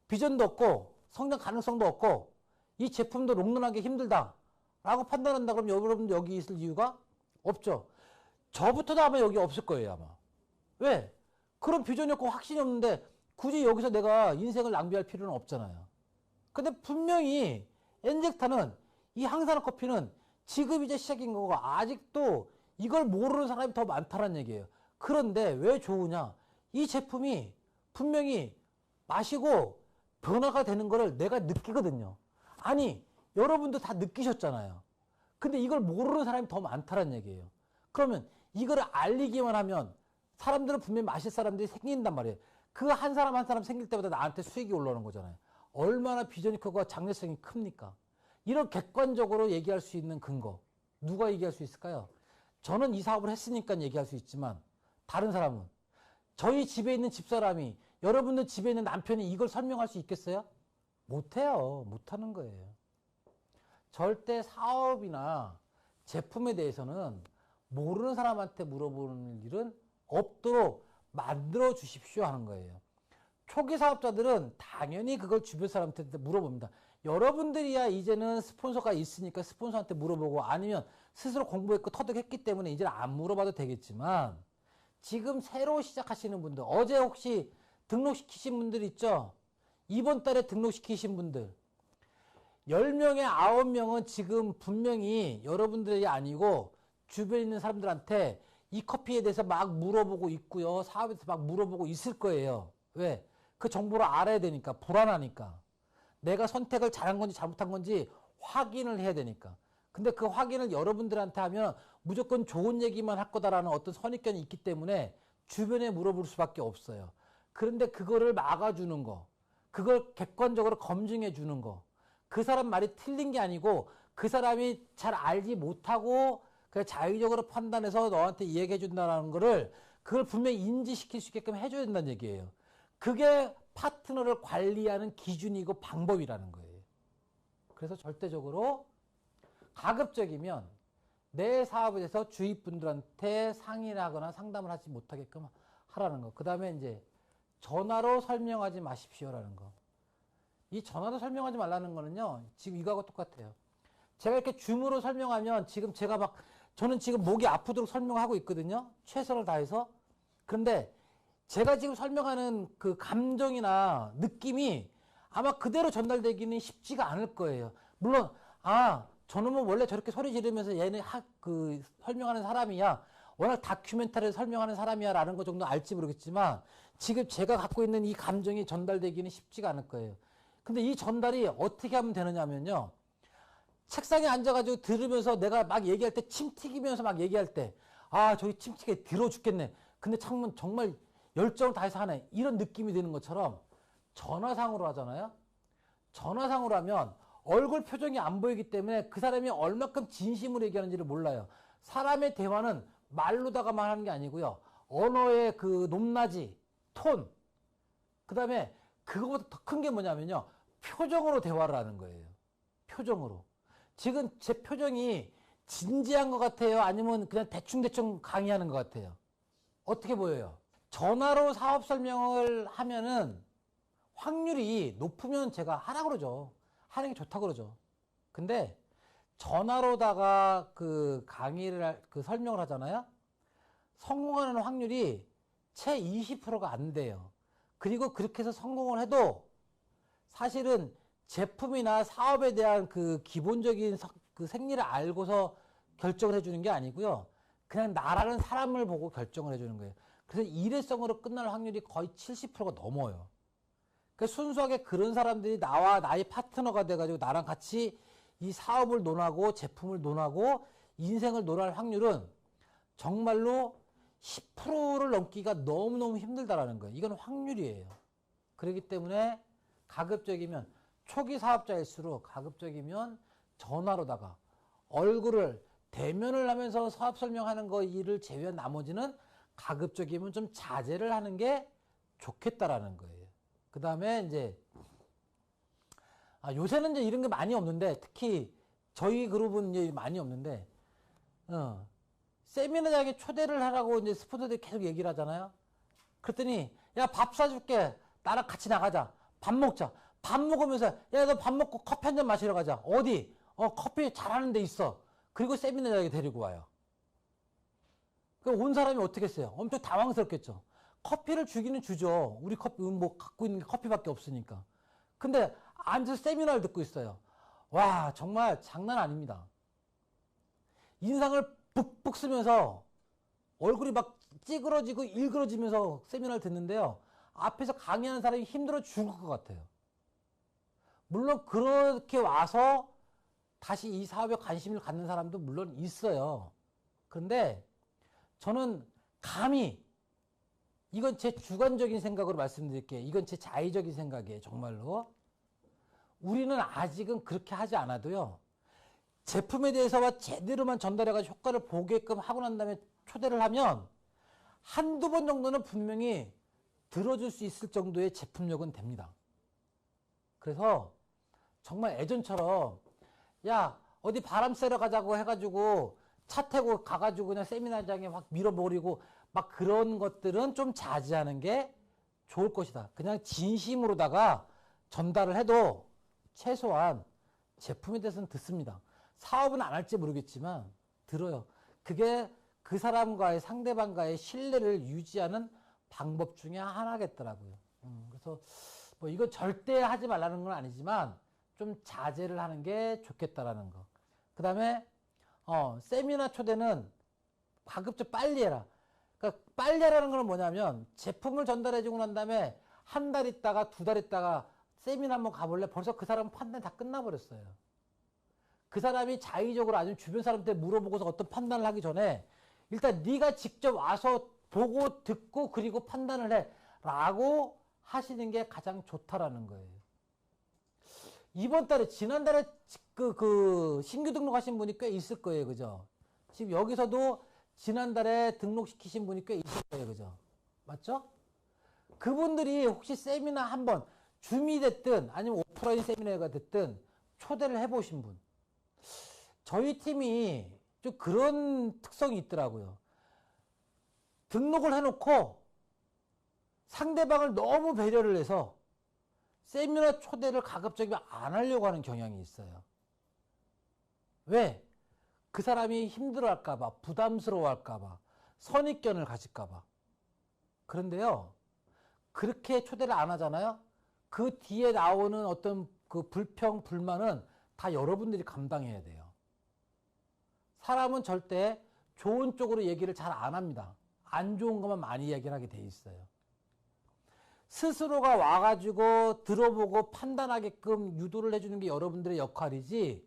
비전도 없고 성장 가능성도 없고 이 제품도 롱런하기 힘들다 라고 판단한다 그러면 여러분들 여기 있을 이유가 없죠. 저부터도 아마 여기 없을 거예요. 아마. 왜? 그런 비전이 없고 확신이 없는데 굳이 여기서 내가 인생을 낭비할 필요는 없잖아요. 근데 분명히 엔젝타는 이 항산화 커피는 지금 이제 시작인 거고 아직도 이걸 모르는 사람이 더 많다는 얘기예요. 그런데 왜 좋으냐? 이 제품이 분명히 마시고 변화가 되는 거를 내가 느끼거든요. 아니, 여러분도 다 느끼셨잖아요. 근데 이걸 모르는 사람이 더 많다는 얘기예요. 그러면 이거를 알리기만 하면 사람들은 분명히 마실 사람들이 생긴단 말이에요. 그 한 사람 한 사람 생길 때마다 나한테 수익이 올라오는 거잖아요. 얼마나 비전이 크고 장래성이 큽니까? 이런 객관적으로 얘기할 수 있는 근거. 누가 얘기할 수 있을까요? 저는 이 사업을 했으니까 얘기할 수 있지만 다른 사람은 저희 집에 있는 집사람이 여러분들 집에 있는 남편이 이걸 설명할 수 있겠어요? 못해요. 못하는 거예요. 절대 사업이나 제품에 대해서는 모르는 사람한테 물어보는 일은 없도록 만들어 주십시오 하는 거예요. 초기 사업자들은 당연히 그걸 주변 사람한테 물어봅니다. 여러분들이야 이제는 스폰서가 있으니까 스폰서한테 물어보고 아니면 스스로 공부했고 터득했기 때문에 이제는 안 물어봐도 되겠지만 지금 새로 시작하시는 분들, 어제 혹시 등록시키신 분들 있죠? 이번 달에 등록시키신 분들 10명에 9명은 지금 분명히 여러분들이 아니고 주변에 있는 사람들한테 이 커피에 대해서 막 물어보고 있고요. 사업에 대해서 막 물어보고 있을 거예요. 왜? 그 정보를 알아야 되니까. 불안하니까. 내가 선택을 잘한 건지 잘못한 건지 확인을 해야 되니까. 근데 그 확인을 여러분들한테 하면 무조건 좋은 얘기만 할 거다라는 어떤 선입견이 있기 때문에 주변에 물어볼 수밖에 없어요. 그런데 그거를 막아주는 거, 그걸 객관적으로 검증해 주는 거, 그 사람 말이 틀린 게 아니고 그 사람이 잘 알지 못하고 그냥 자의적으로 판단해서 너한테 이야기해 준다는 거를 그걸 분명히 인지시킬 수 있게끔 해줘야 된다는 얘기예요. 그게 파트너를 관리하는 기준이고 방법이라는 거예요. 그래서 절대적으로 가급적이면 내 사업에 대해서 주위 분들한테 상의를 하거나 상담을 하지 못하게끔 하라는 거. 그 다음에 이제 전화로 설명하지 마십시오라는 거. 이 전화로 설명하지 말라는 거는요, 지금 이거하고 똑같아요. 제가 이렇게 줌으로 설명하면 지금 제가 막, 저는 지금 목이 아프도록 설명하고 있거든요. 최선을 다해서. 그런데 제가 지금 설명하는 그 감정이나 느낌이 아마 그대로 전달되기는 쉽지가 않을 거예요. 물론, 저놈은 원래 저렇게 소리 지르면서 얘는 설명하는 사람이야. 워낙 다큐멘터리를 설명하는 사람이야. 라는 거 정도 알지 모르겠지만 지금 제가 갖고 있는 이 감정이 전달되기는 쉽지가 않을 거예요. 근데 이 전달이 어떻게 하면 되느냐면요. 책상에 앉아가지고 들으면서 내가 막 얘기할 때 침 튀기면서 막 얘기할 때, 저기 침 튀게 들어 죽겠네. 근데 정말 열정을 다해서 하네. 이런 느낌이 드는 것처럼 전화상으로 하잖아요. 전화상으로 하면 얼굴 표정이 안 보이기 때문에 그 사람이 얼마큼 진심으로 얘기하는지를 몰라요. 사람의 대화는 말로다가만 하는 게 아니고요. 언어의 그 높낮이, 톤, 그 다음에 그거보다 더 큰 게 뭐냐면요. 표정으로 대화를 하는 거예요. 표정으로. 지금 제 표정이 진지한 것 같아요? 아니면 그냥 대충대충 강의하는 것 같아요? 어떻게 보여요? 전화로 사업 설명을 하면은 확률이 높으면 제가 하라고 그러죠. 하는 게 좋다고 그러죠. 근데 전화로다가 설명을 하잖아요. 성공하는 확률이 채 20%가 안 돼요. 그리고 그렇게 해서 성공을 해도 사실은 제품이나 사업에 대한 그 기본적인 그 생리를 알고서 결정을 해주는 게 아니고요. 그냥 나라는 사람을 보고 결정을 해주는 거예요. 그래서 일회성으로 끝날 확률이 거의 70%가 넘어요. 그러니까 순수하게 그런 사람들이 나의 파트너가 돼가지고 나랑 같이 이 사업을 논하고 제품을 논하고 인생을 논할 확률은 정말로 10%를 넘기가 너무너무 힘들다라는 거예요. 이건 확률이에요. 그렇기 때문에 가급적이면 초기 사업자일수록 가급적이면 전화로다가 얼굴을 대면을 하면서 사업 설명하는 거 일을 제외한 나머지는 가급적이면 좀 자제를 하는 게 좋겠다라는 거예요. 그 다음에 이제 요새는 이제 이런 게 많이 없는데 특히 저희 그룹은 이제 많이 없는데 세미나장에 초대를 하라고 이제 스폰서들이 계속 얘기를 하잖아요. 그랬더니 야, 밥 사줄게. 나랑 같이 나가자. 밥 먹자. 밥 먹으면서 야, 너 밥 먹고 커피 한 잔 마시러 가자. 어디? 커피 잘하는 데 있어. 그리고 세미나장에 데리고 와요. 온 사람이 어떻게 했어요? 엄청 당황스럽겠죠. 커피를 주기는 주죠. 우리 커피 뭐 갖고 있는 게 커피밖에 없으니까. 근데 앉아서 세미나를 듣고 있어요. 와, 정말 장난 아닙니다. 인상을 북북 쓰면서 얼굴이 막 찌그러지고 일그러지면서 세미나를 듣는데요. 앞에서 강의하는 사람이 힘들어 죽을 것 같아요. 물론 그렇게 와서 다시 이 사업에 관심을 갖는 사람도 물론 있어요. 그런데 저는 감히, 이건 제 주관적인 생각으로 말씀드릴게요. 이건 제 자의적인 생각이에요. 정말로. 우리는 아직은 그렇게 하지 않아도요. 제품에 대해서 제대로만 전달해가지고 효과를 보게끔 하고 난 다음에 초대를 하면 한두 번 정도는 분명히 들어줄 수 있을 정도의 제품력은 됩니다. 그래서 정말 예전처럼 야 어디 바람 쐬러 가자고 해가지고 차 타고 가가지고 그냥 세미나장에 확 밀어버리고 막 그런 것들은 좀 자제하는 게 좋을 것이다. 그냥 진심으로다가 전달을 해도 최소한 제품에 대해서는 듣습니다. 사업은 안 할지 모르겠지만 들어요. 그게 그 사람과의 상대방과의 신뢰를 유지하는 방법 중에 하나겠더라고요. 그래서 뭐 이거 절대 하지 말라는 건 아니지만 좀 자제를 하는 게 좋겠다라는 거. 그 다음에 세미나 초대는 가급적 빨리 해라. 그러니까 빨리 하라는 건 뭐냐면 제품을 전달해주고 난 다음에 한 달 있다가 두 달 있다가 세미나 한번 가볼래? 벌써 그 사람 판단이 다 끝나버렸어요. 그 사람이 자의적으로 아니면 주변 사람한테 물어보고서 어떤 판단을 하기 전에 일단 네가 직접 와서 보고 듣고 그리고 판단을 해 라고 하시는 게 가장 좋다라는 거예요. 이번 달에 지난달에 그 신규 등록하신 분이 꽤 있을 거예요. 그죠? 지금 여기서도 지난달에 등록시키신 분이 꽤 있을 거예요. 그죠? 맞죠? 그분들이 혹시 세미나 한번 줌이 됐든 아니면 오프라인 세미나가 됐든 초대를 해보신 분. 저희 팀이 좀 그런 특성이 있더라고요. 등록을 해놓고 상대방을 너무 배려를 해서 세미나 초대를 가급적이면 안 하려고 하는 경향이 있어요. 왜? 그 사람이 힘들어할까봐, 부담스러워할까봐, 선입견을 가질까봐. 그런데요, 그렇게 초대를 안 하잖아요? 그 뒤에 나오는 어떤 그 불평, 불만은 다 여러분들이 감당해야 돼요. 사람은 절대 좋은 쪽으로 얘기를 잘 안 합니다. 안 좋은 것만 많이 얘기를 하게 돼 있어요. 스스로가 와가지고 들어보고 판단하게끔 유도를 해주는 게 여러분들의 역할이지,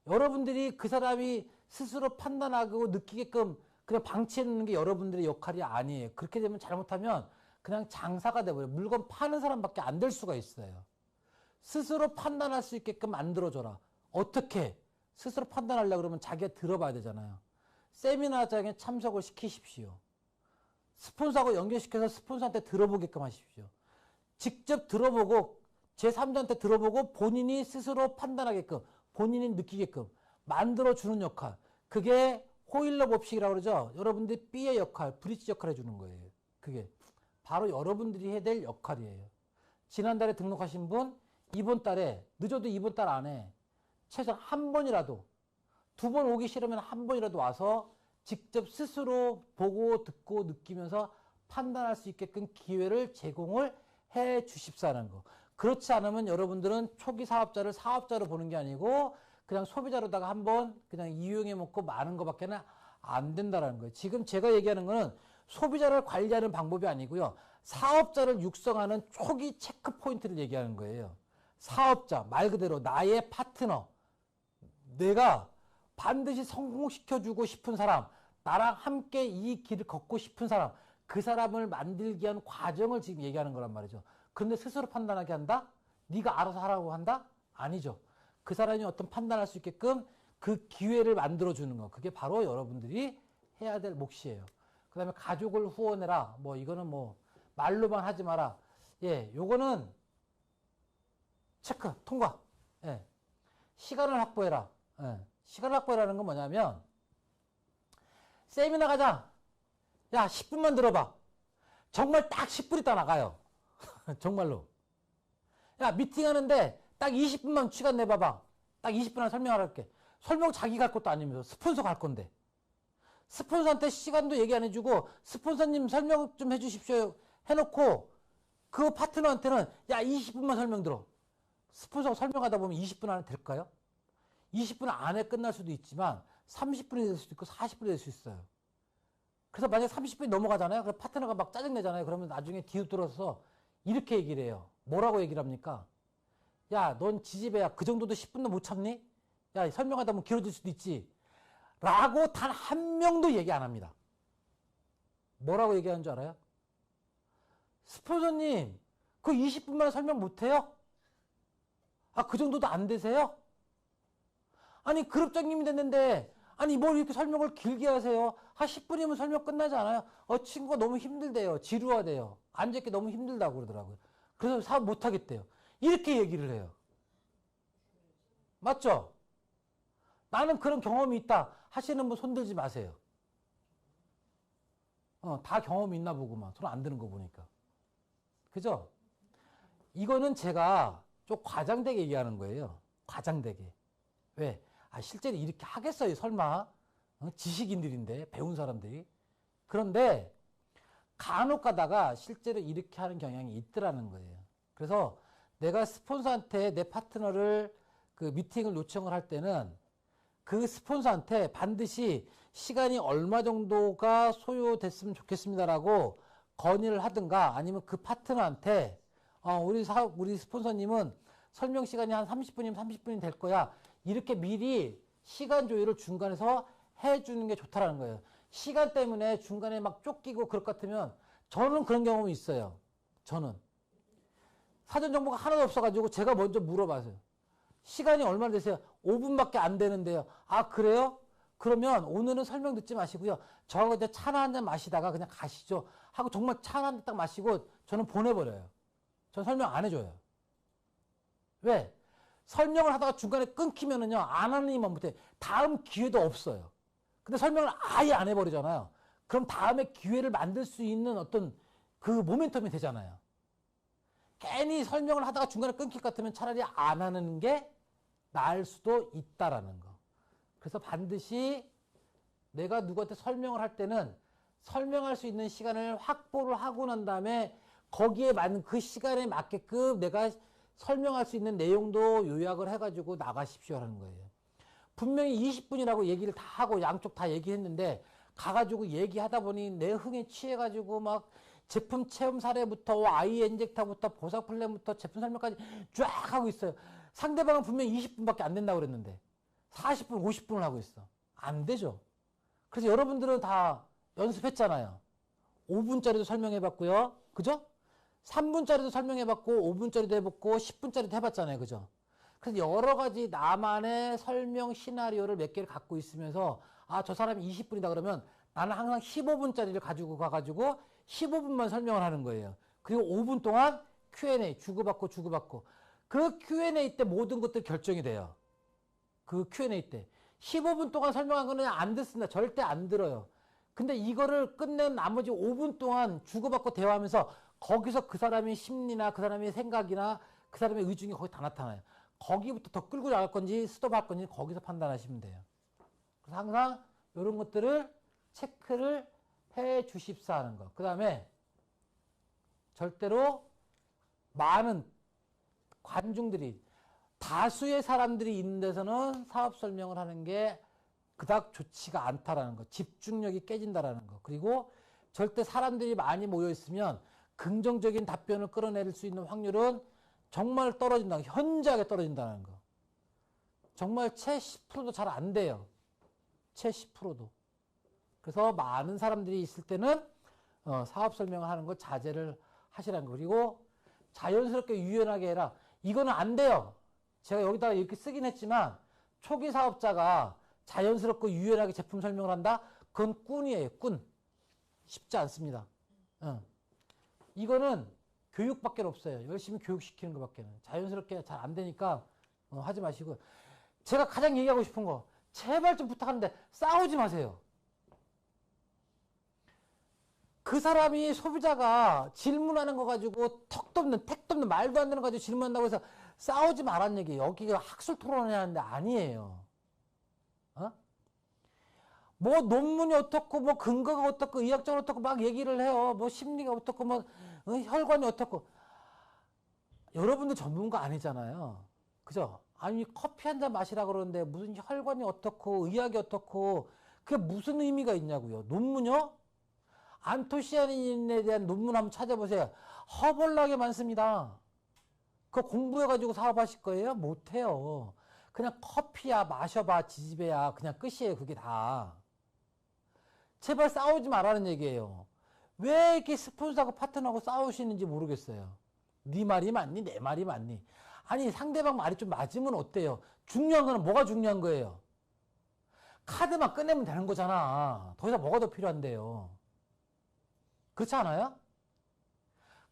여러분들이 그 사람이 스스로 판단하고 느끼게끔 그냥 방치해놓는 게 여러분들의 역할이 아니에요. 그렇게 되면 잘못하면 그냥 장사가 돼버려요. 물건 파는 사람밖에 안 될 수가 있어요. 스스로 판단할 수 있게끔 만들어줘라. 어떻게? 스스로 판단하려고 그러면 자기가 들어봐야 되잖아요. 세미나장에 참석을 시키십시오. 스폰서하고 연결시켜서 스폰서한테 들어보게끔 하십시오. 직접 들어보고 제3자한테 들어보고 본인이 스스로 판단하게끔 본인이 느끼게끔 만들어주는 역할. 그게 호일러 법칙이라고 그러죠. 여러분들이 B의 역할, 브릿지 역할 해주는 거예요. 그게 바로 여러분들이 해야 될 역할이에요. 지난달에 등록하신 분 이번 달에 늦어도 이번 달 안에 최소한 한 번이라도, 두 번 오기 싫으면 한 번이라도 와서 직접 스스로 보고 듣고 느끼면서 판단할 수 있게끔 기회를 제공을 해 주십사는 거. 그렇지 않으면 여러분들은 초기 사업자를 사업자로 보는 게 아니고 그냥 소비자로다가 한번 그냥 이용해 먹고 마는 것밖에 안 된다는 거예요. 지금 제가 얘기하는 거는 소비자를 관리하는 방법이 아니고요. 사업자를 육성하는 초기 체크 포인트를 얘기하는 거예요. 사업자, 말 그대로 나의 파트너, 내가 반드시 성공시켜주고 싶은 사람, 나랑 함께 이 길을 걷고 싶은 사람, 그 사람을 만들기 위한 과정을 지금 얘기하는 거란 말이죠. 그런데 스스로 판단하게 한다? 네가 알아서 하라고 한다? 아니죠. 그 사람이 어떤 판단할 수 있게끔 그 기회를 만들어주는 거. 그게 바로 여러분들이 해야 될 몫이에요. 그 다음에 가족을 후원해라. 뭐 이거는 뭐 말로만 하지 마라. 예, 요거는 체크, 통과. 예. 시간을 확보해라. 예. 시간 확보라는 건 뭐냐면 세미나 가자. 야 10분만 들어봐. 정말 딱 10분 있다 나가요. 정말로. 야 미팅하는데 딱 20분만 시간 내봐봐. 딱 20분 안에 설명할게. 설명 자기가 할 것도 아니면서 스폰서 갈 건데. 스폰서한테 시간도 얘기 안 해주고 스폰서님 설명 좀 해주십시오 해놓고 그 파트너한테는 야 20분만 설명 들어. 스폰서 설명하다 보면 20분 안에 될까요? 20분 안에 끝날 수도 있지만 30분이 될 수도 있고 40분이 될 수 있어요. 그래서 만약에 30분이 넘어가잖아요. 그럼 파트너가 막 짜증내잖아요. 그러면 나중에 뒤돌아서 이렇게 얘기를 해요. 뭐라고 얘기를 합니까? 야, 넌 지지배야. 그 정도도 10분도 못 참니? 야, 설명하다 보면 길어질 수도 있지. 라고 단 한 명도 얘기 안 합니다. 뭐라고 얘기하는 줄 알아요? 스폰서님, 그 20분만 설명 못 해요? 아, 그 정도도 안 되세요? 아니, 그룹장님이 됐는데, 아니, 뭘 이렇게 설명을 길게 하세요? 한 10분이면 설명 끝나지 않아요? 친구가 너무 힘들대요. 지루하대요. 앉아있기 너무 힘들다고 그러더라고요. 그래서 사업 못 하겠대요. 이렇게 얘기를 해요. 맞죠? 나는 그런 경험이 있다 하시는 분 손들지 마세요. 다 경험이 있나 보구만. 손 안 드는 거 보니까. 그죠? 이거는 제가 좀 과장되게 얘기하는 거예요. 과장되게. 왜? 실제로 이렇게 하겠어요, 설마. 지식인들인데, 배운 사람들이. 그런데 간혹 가다가 실제로 이렇게 하는 경향이 있더라는 거예요. 그래서 내가 스폰서한테 내 파트너를 그 미팅을 요청을 할 때는 그 스폰서한테 반드시 시간이 얼마 정도가 소요됐으면 좋겠습니다라고 건의를 하든가 아니면 그 파트너한테 우리 스폰서님은 설명 시간이 한 30분이면 30분이 될 거야. 이렇게 미리 시간 조율을 중간에서 해주는 게 좋다라는 거예요. 시간 때문에 중간에 막 쫓기고 그럴 것 같으면 저는 그런 경험이 있어요. 저는. 사전 정보가 하나도 없어가지고 제가 먼저 물어봐서요. 시간이 얼마나 되세요? 5분밖에 안 되는데요. 아, 그래요? 그러면 오늘은 설명 듣지 마시고요. 저하고 이제 차나 한 잔 마시다가 그냥 가시죠. 하고 정말 차나 한 잔 딱 마시고 저는 보내버려요. 저는 설명 안 해줘요. 왜? 설명을 하다가 중간에 끊기면은요, 안 하는 이만 못해. 다음 기회도 없어요. 근데 설명을 아예 안 해버리잖아요. 그럼 다음에 기회를 만들 수 있는 어떤 그 모멘텀이 되잖아요. 괜히 설명을 하다가 중간에 끊길 것 같으면 차라리 안 하는 게 나을 수도 있다라는 거. 그래서 반드시 내가 누구한테 설명을 할 때는 설명할 수 있는 시간을 확보를 하고 난 다음에 거기에 맞는 그 시간에 맞게끔 내가 설명할 수 있는 내용도 요약을 해가지고 나가십시오 하는 거예요. 분명히 20분이라고 얘기를 다 하고 양쪽 다 얘기했는데 가가지고 얘기하다 보니 내 흥에 취해가지고 막 제품 체험 사례부터 아이 인젝터부터 보석 플랜부터 제품 설명까지 쫙 하고 있어요. 상대방은 분명히 20분밖에 안 된다고 그랬는데 40분, 50분을 하고 있어. 안 되죠. 그래서 여러분들은 다 연습했잖아요. 5분짜리도 설명해봤고요. 그죠? 3분짜리도 설명해봤고 5분짜리도 해봤고 10분짜리도 해봤잖아요. 그죠? 그래서 여러 가지 나만의 설명 시나리오를 몇 개를 갖고 있으면서 저 사람이 20분이다 그러면 나는 항상 15분짜리를 가지고 가가지고 15분만 설명을 하는 거예요. 그리고 5분 동안 Q&A 주고받고 그 Q&A 때 모든 것들이 결정이 돼요. 그 Q&A 때 15분 동안 설명한 거는 안 듣습니다. 절대 안 들어요. 근데 이거를 끝낸 나머지 5분 동안 주고받고 대화하면서 거기서 그 사람의 심리나 그 사람의 생각이나 그 사람의 의중이 거기 다 나타나요. 거기부터 더 끌고 나갈 건지 스톱할 건지 거기서 판단하시면 돼요. 그래서 항상 이런 것들을 체크를 해 주십사 하는 거. 그 다음에 절대로 많은 관중들이 다수의 사람들이 있는 데서는 사업 설명을 하는 게 그닥 좋지가 않다라는 거. 집중력이 깨진다라는 거. 그리고 절대 사람들이 많이 모여 있으면 긍정적인 답변을 끌어낼 수 있는 확률은 정말 떨어진다. 현저하게 떨어진다는 거. 정말 채 10%도 잘 안 돼요. 채 10%도. 그래서 많은 사람들이 있을 때는 사업 설명을 하는 거 자제를 하시라는 거. 그리고 자연스럽게 유연하게 해라. 이거는 안 돼요. 제가 여기다가 이렇게 쓰긴 했지만 초기 사업자가 자연스럽고 유연하게 제품 설명을 한다? 그건 꾼이에요. 꾼. 쉽지 않습니다. 이거는 교육밖에 없어요. 열심히 교육시키는 것밖에는. 자연스럽게 잘 안 되니까 하지 마시고. 제가 가장 얘기하고 싶은 거 제발 좀 부탁하는데 싸우지 마세요. 그 사람이 소비자가 질문하는 거 가지고 턱도 없는 택도 없는 말도 안 되는 거 가지고 질문한다고 해서 싸우지 말라는 얘기예요. 여기가 학술 토론을 하는데 아니에요. 뭐 논문이 어떻고 뭐 근거가 어떻고 의학적으로 어떻고 막 얘기를 해요. 뭐 심리가 어떻고 뭐 혈관이 어떻고. 여러분들 전문가 아니잖아요. 그죠? 아니, 커피 한 잔 마시라 그러는데 무슨 혈관이 어떻고 의학이 어떻고 그게 무슨 의미가 있냐고요. 논문요? 안토시아닌에 대한 논문 한번 찾아보세요. 허벌나게 많습니다. 그거 공부해가지고 사업하실 거예요? 못해요. 그냥 커피야 마셔봐 지지배야 그냥 끝이에요. 그게 다. 제발 싸우지 말라는 얘기예요. 왜 이렇게 스폰서하고 파트너하고 싸우시는지 모르겠어요. 네 말이 맞니? 내 말이 맞니? 아니 상대방 말이 좀 맞으면 어때요? 중요한 거는 뭐가 중요한 거예요? 카드만 꺼내면 되는 거잖아. 더 이상 뭐가 더 필요한데요? 그렇지 않아요?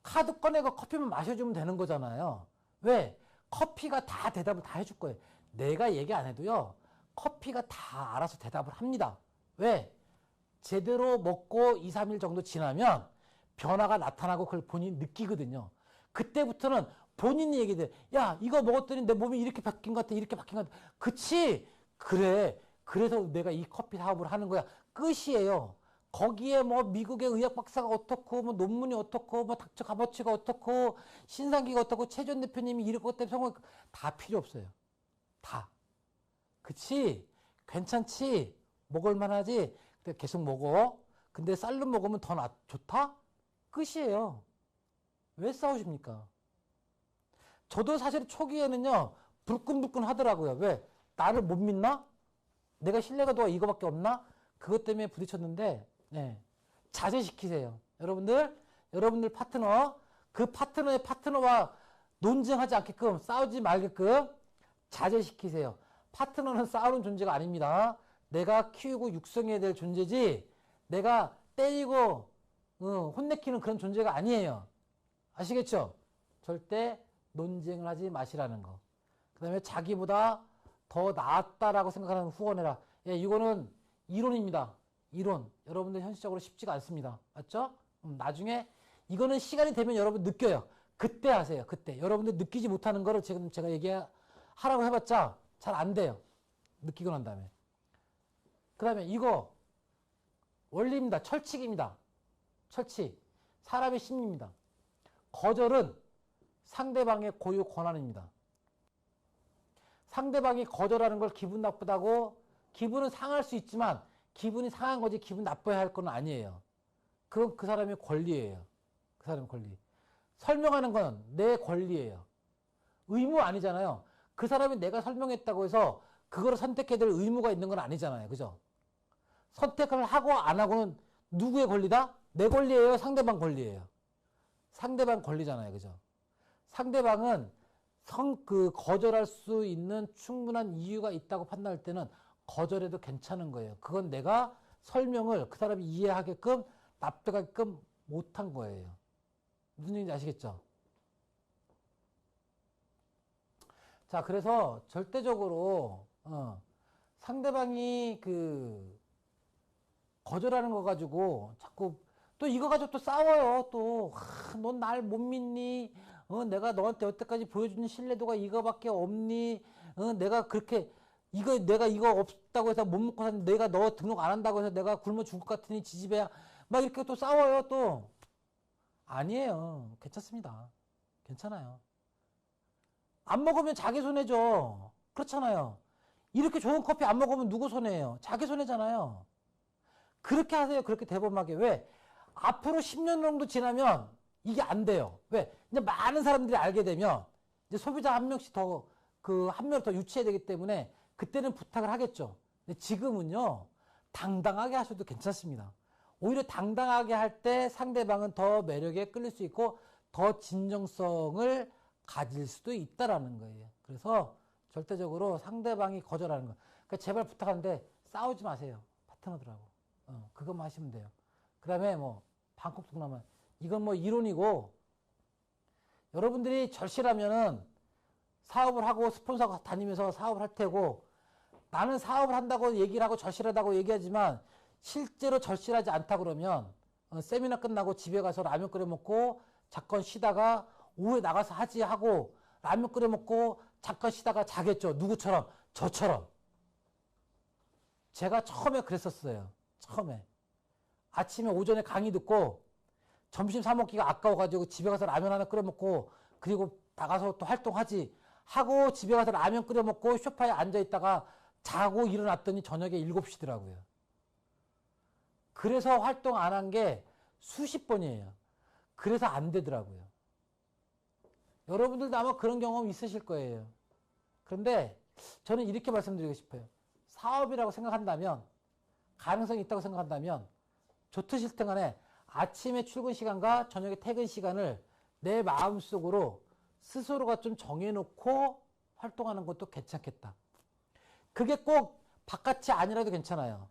카드 꺼내고 커피만 마셔주면 되는 거잖아요. 왜? 커피가 다 대답을 다 해줄 거예요. 내가 얘기 안 해도요. 커피가 다 알아서 대답을 합니다. 왜? 제대로 먹고 2, 3일 정도 지나면 변화가 나타나고 그걸 본인이 느끼거든요. 그때부터는 본인이 얘기돼. 야, 이거 먹었더니 내 몸이 이렇게 바뀐 것 같아. 이렇게 바뀐 것 같아. 그치? 그래. 그래서 내가 이 커피 사업을 하는 거야. 끝이에요. 거기에 뭐 미국의 의학 박사가 어떻고 뭐 논문이 어떻고 뭐 닥터 값어치가 어떻고 신상기가 어떻고 최전 대표님이 이런 것 때문에 성공 다 필요 없어요. 다. 그치? 괜찮지? 먹을만하지? 계속 먹어. 근데 쌀로 먹으면 더 좋다? 끝이에요. 왜 싸우십니까? 저도 사실 초기에는요 불끈불끈 하더라고요. 왜? 나를 못 믿나? 내가 신뢰가 더 이거밖에 없나? 그것 때문에 부딪혔는데 네. 자제시키세요. 여러분들 파트너 그 파트너의 파트너와 논쟁하지 않게끔 싸우지 말게끔 자제시키세요. 파트너는 싸우는 존재가 아닙니다. 내가 키우고 육성해야 될 존재지 내가 때리고 혼내키는 그런 존재가 아니에요. 아시겠죠? 절대 논쟁을 하지 마시라는 거. 그 다음에 자기보다 더 낫다라고 생각하는 후원해라. 예, 이거는 이론입니다. 이론. 여러분들 현실적으로 쉽지가 않습니다. 맞죠? 나중에 이거는 시간이 되면 여러분 느껴요. 그때 하세요. 그때. 여러분들 느끼지 못하는 거를 지금 제가 얘기하라고 해봤자 잘 안 돼요. 느끼고 난 다음에. 그 다음에 이거 원리입니다. 철칙입니다. 철칙. 사람의 심리입니다. 거절은 상대방의 고유 권한입니다. 상대방이 거절하는 걸 기분 나쁘다고 기분은 상할 수 있지만 기분이 상한 거지 기분 나빠야 할 건 아니에요. 그건 그 사람의 권리예요. 그 사람의 권리. 설명하는 건 내 권리예요. 의무 아니잖아요. 그 사람이 내가 설명했다고 해서 그거를 선택해야 될 의무가 있는 건 아니잖아요. 그죠? 선택을 하고 안 하고는 누구의 권리다? 내 권리예요? 상대방 권리예요? 상대방 권리잖아요. 그죠? 상대방은 거절할 수 있는 충분한 이유가 있다고 판단할 때는 거절해도 괜찮은 거예요. 그건 내가 설명을 그 사람이 이해하게끔 납득하게끔 못한 거예요. 무슨 얘기인지 아시겠죠? 자, 그래서 절대적으로 상대방이 거절하는 거 가지고 자꾸 또 이거 가지고 또 싸워요. 또 넌 날 못 믿니? 내가 너한테 여태까지 보여주는 신뢰도가 이거밖에 없니? 내가 그렇게 내가 이거 없다고 해서 못 먹고 사는데 내가 너 등록 안 한다고 해서 내가 굶어 죽을 것 같으니 지지배야. 막 이렇게 또 싸워요. 또 아니에요. 괜찮습니다. 괜찮아요. 안 먹으면 자기 손해죠. 그렇잖아요. 이렇게 좋은 커피 안 먹으면 누구 손해예요? 자기 손해잖아요. 그렇게 하세요. 그렇게 대범하게. 왜? 앞으로 10년 정도 지나면 이게 안 돼요. 왜? 이제 많은 사람들이 알게 되면 이제 소비자 한 명씩 더 한 명을 더 유치해야 되기 때문에 그때는 부탁을 하겠죠. 근데 지금은요. 당당하게 하셔도 괜찮습니다. 오히려 당당하게 할 때 상대방은 더 매력에 끌릴 수 있고 더 진정성을 가질 수도 있다라는 거예요. 그래서 절대적으로 상대방이 거절하는 거. 그러니까 제발 부탁하는데 싸우지 마세요. 파트너들하고. 그것만 하시면 돼요. 그 다음에 방콕 동남아. 이건 이론이고, 여러분들이 절실하면은 사업을 하고 스폰서가 다니면서 사업을 할 테고, 나는 사업을 한다고 얘기를 하고 절실하다고 얘기하지만, 실제로 절실하지 않다 그러면, 세미나 끝나고 집에 가서 라면 끓여 먹고, 잠깐 쉬다가 오후에 나가서 하지 하고, 라면 끓여 먹고, 잠깐 쉬다가 자겠죠. 누구처럼? 저처럼. 제가 처음에 그랬었어요. 처음에. 아침에 오전에 강의 듣고 점심 사 먹기가 아까워가지고 집에 가서 라면 하나 끓여 먹고 그리고 나가서 또 활동하지 하고 집에 가서 라면 끓여 먹고 소파에 앉아 있다가 자고 일어났더니 저녁에 7시더라고요. 그래서 활동 안 한 게 수십 번이에요. 그래서 안 되더라고요. 여러분들도 아마 그런 경험 있으실 거예요. 그런데 저는 이렇게 말씀드리고 싶어요. 사업이라고 생각한다면, 가능성이 있다고 생각한다면, 좋든 싫든 간에 아침에 출근 시간과 저녁에 퇴근 시간을 내 마음속으로 스스로가 좀 정해놓고 활동하는 것도 괜찮겠다. 그게 꼭 바깥이 아니라도 괜찮아요.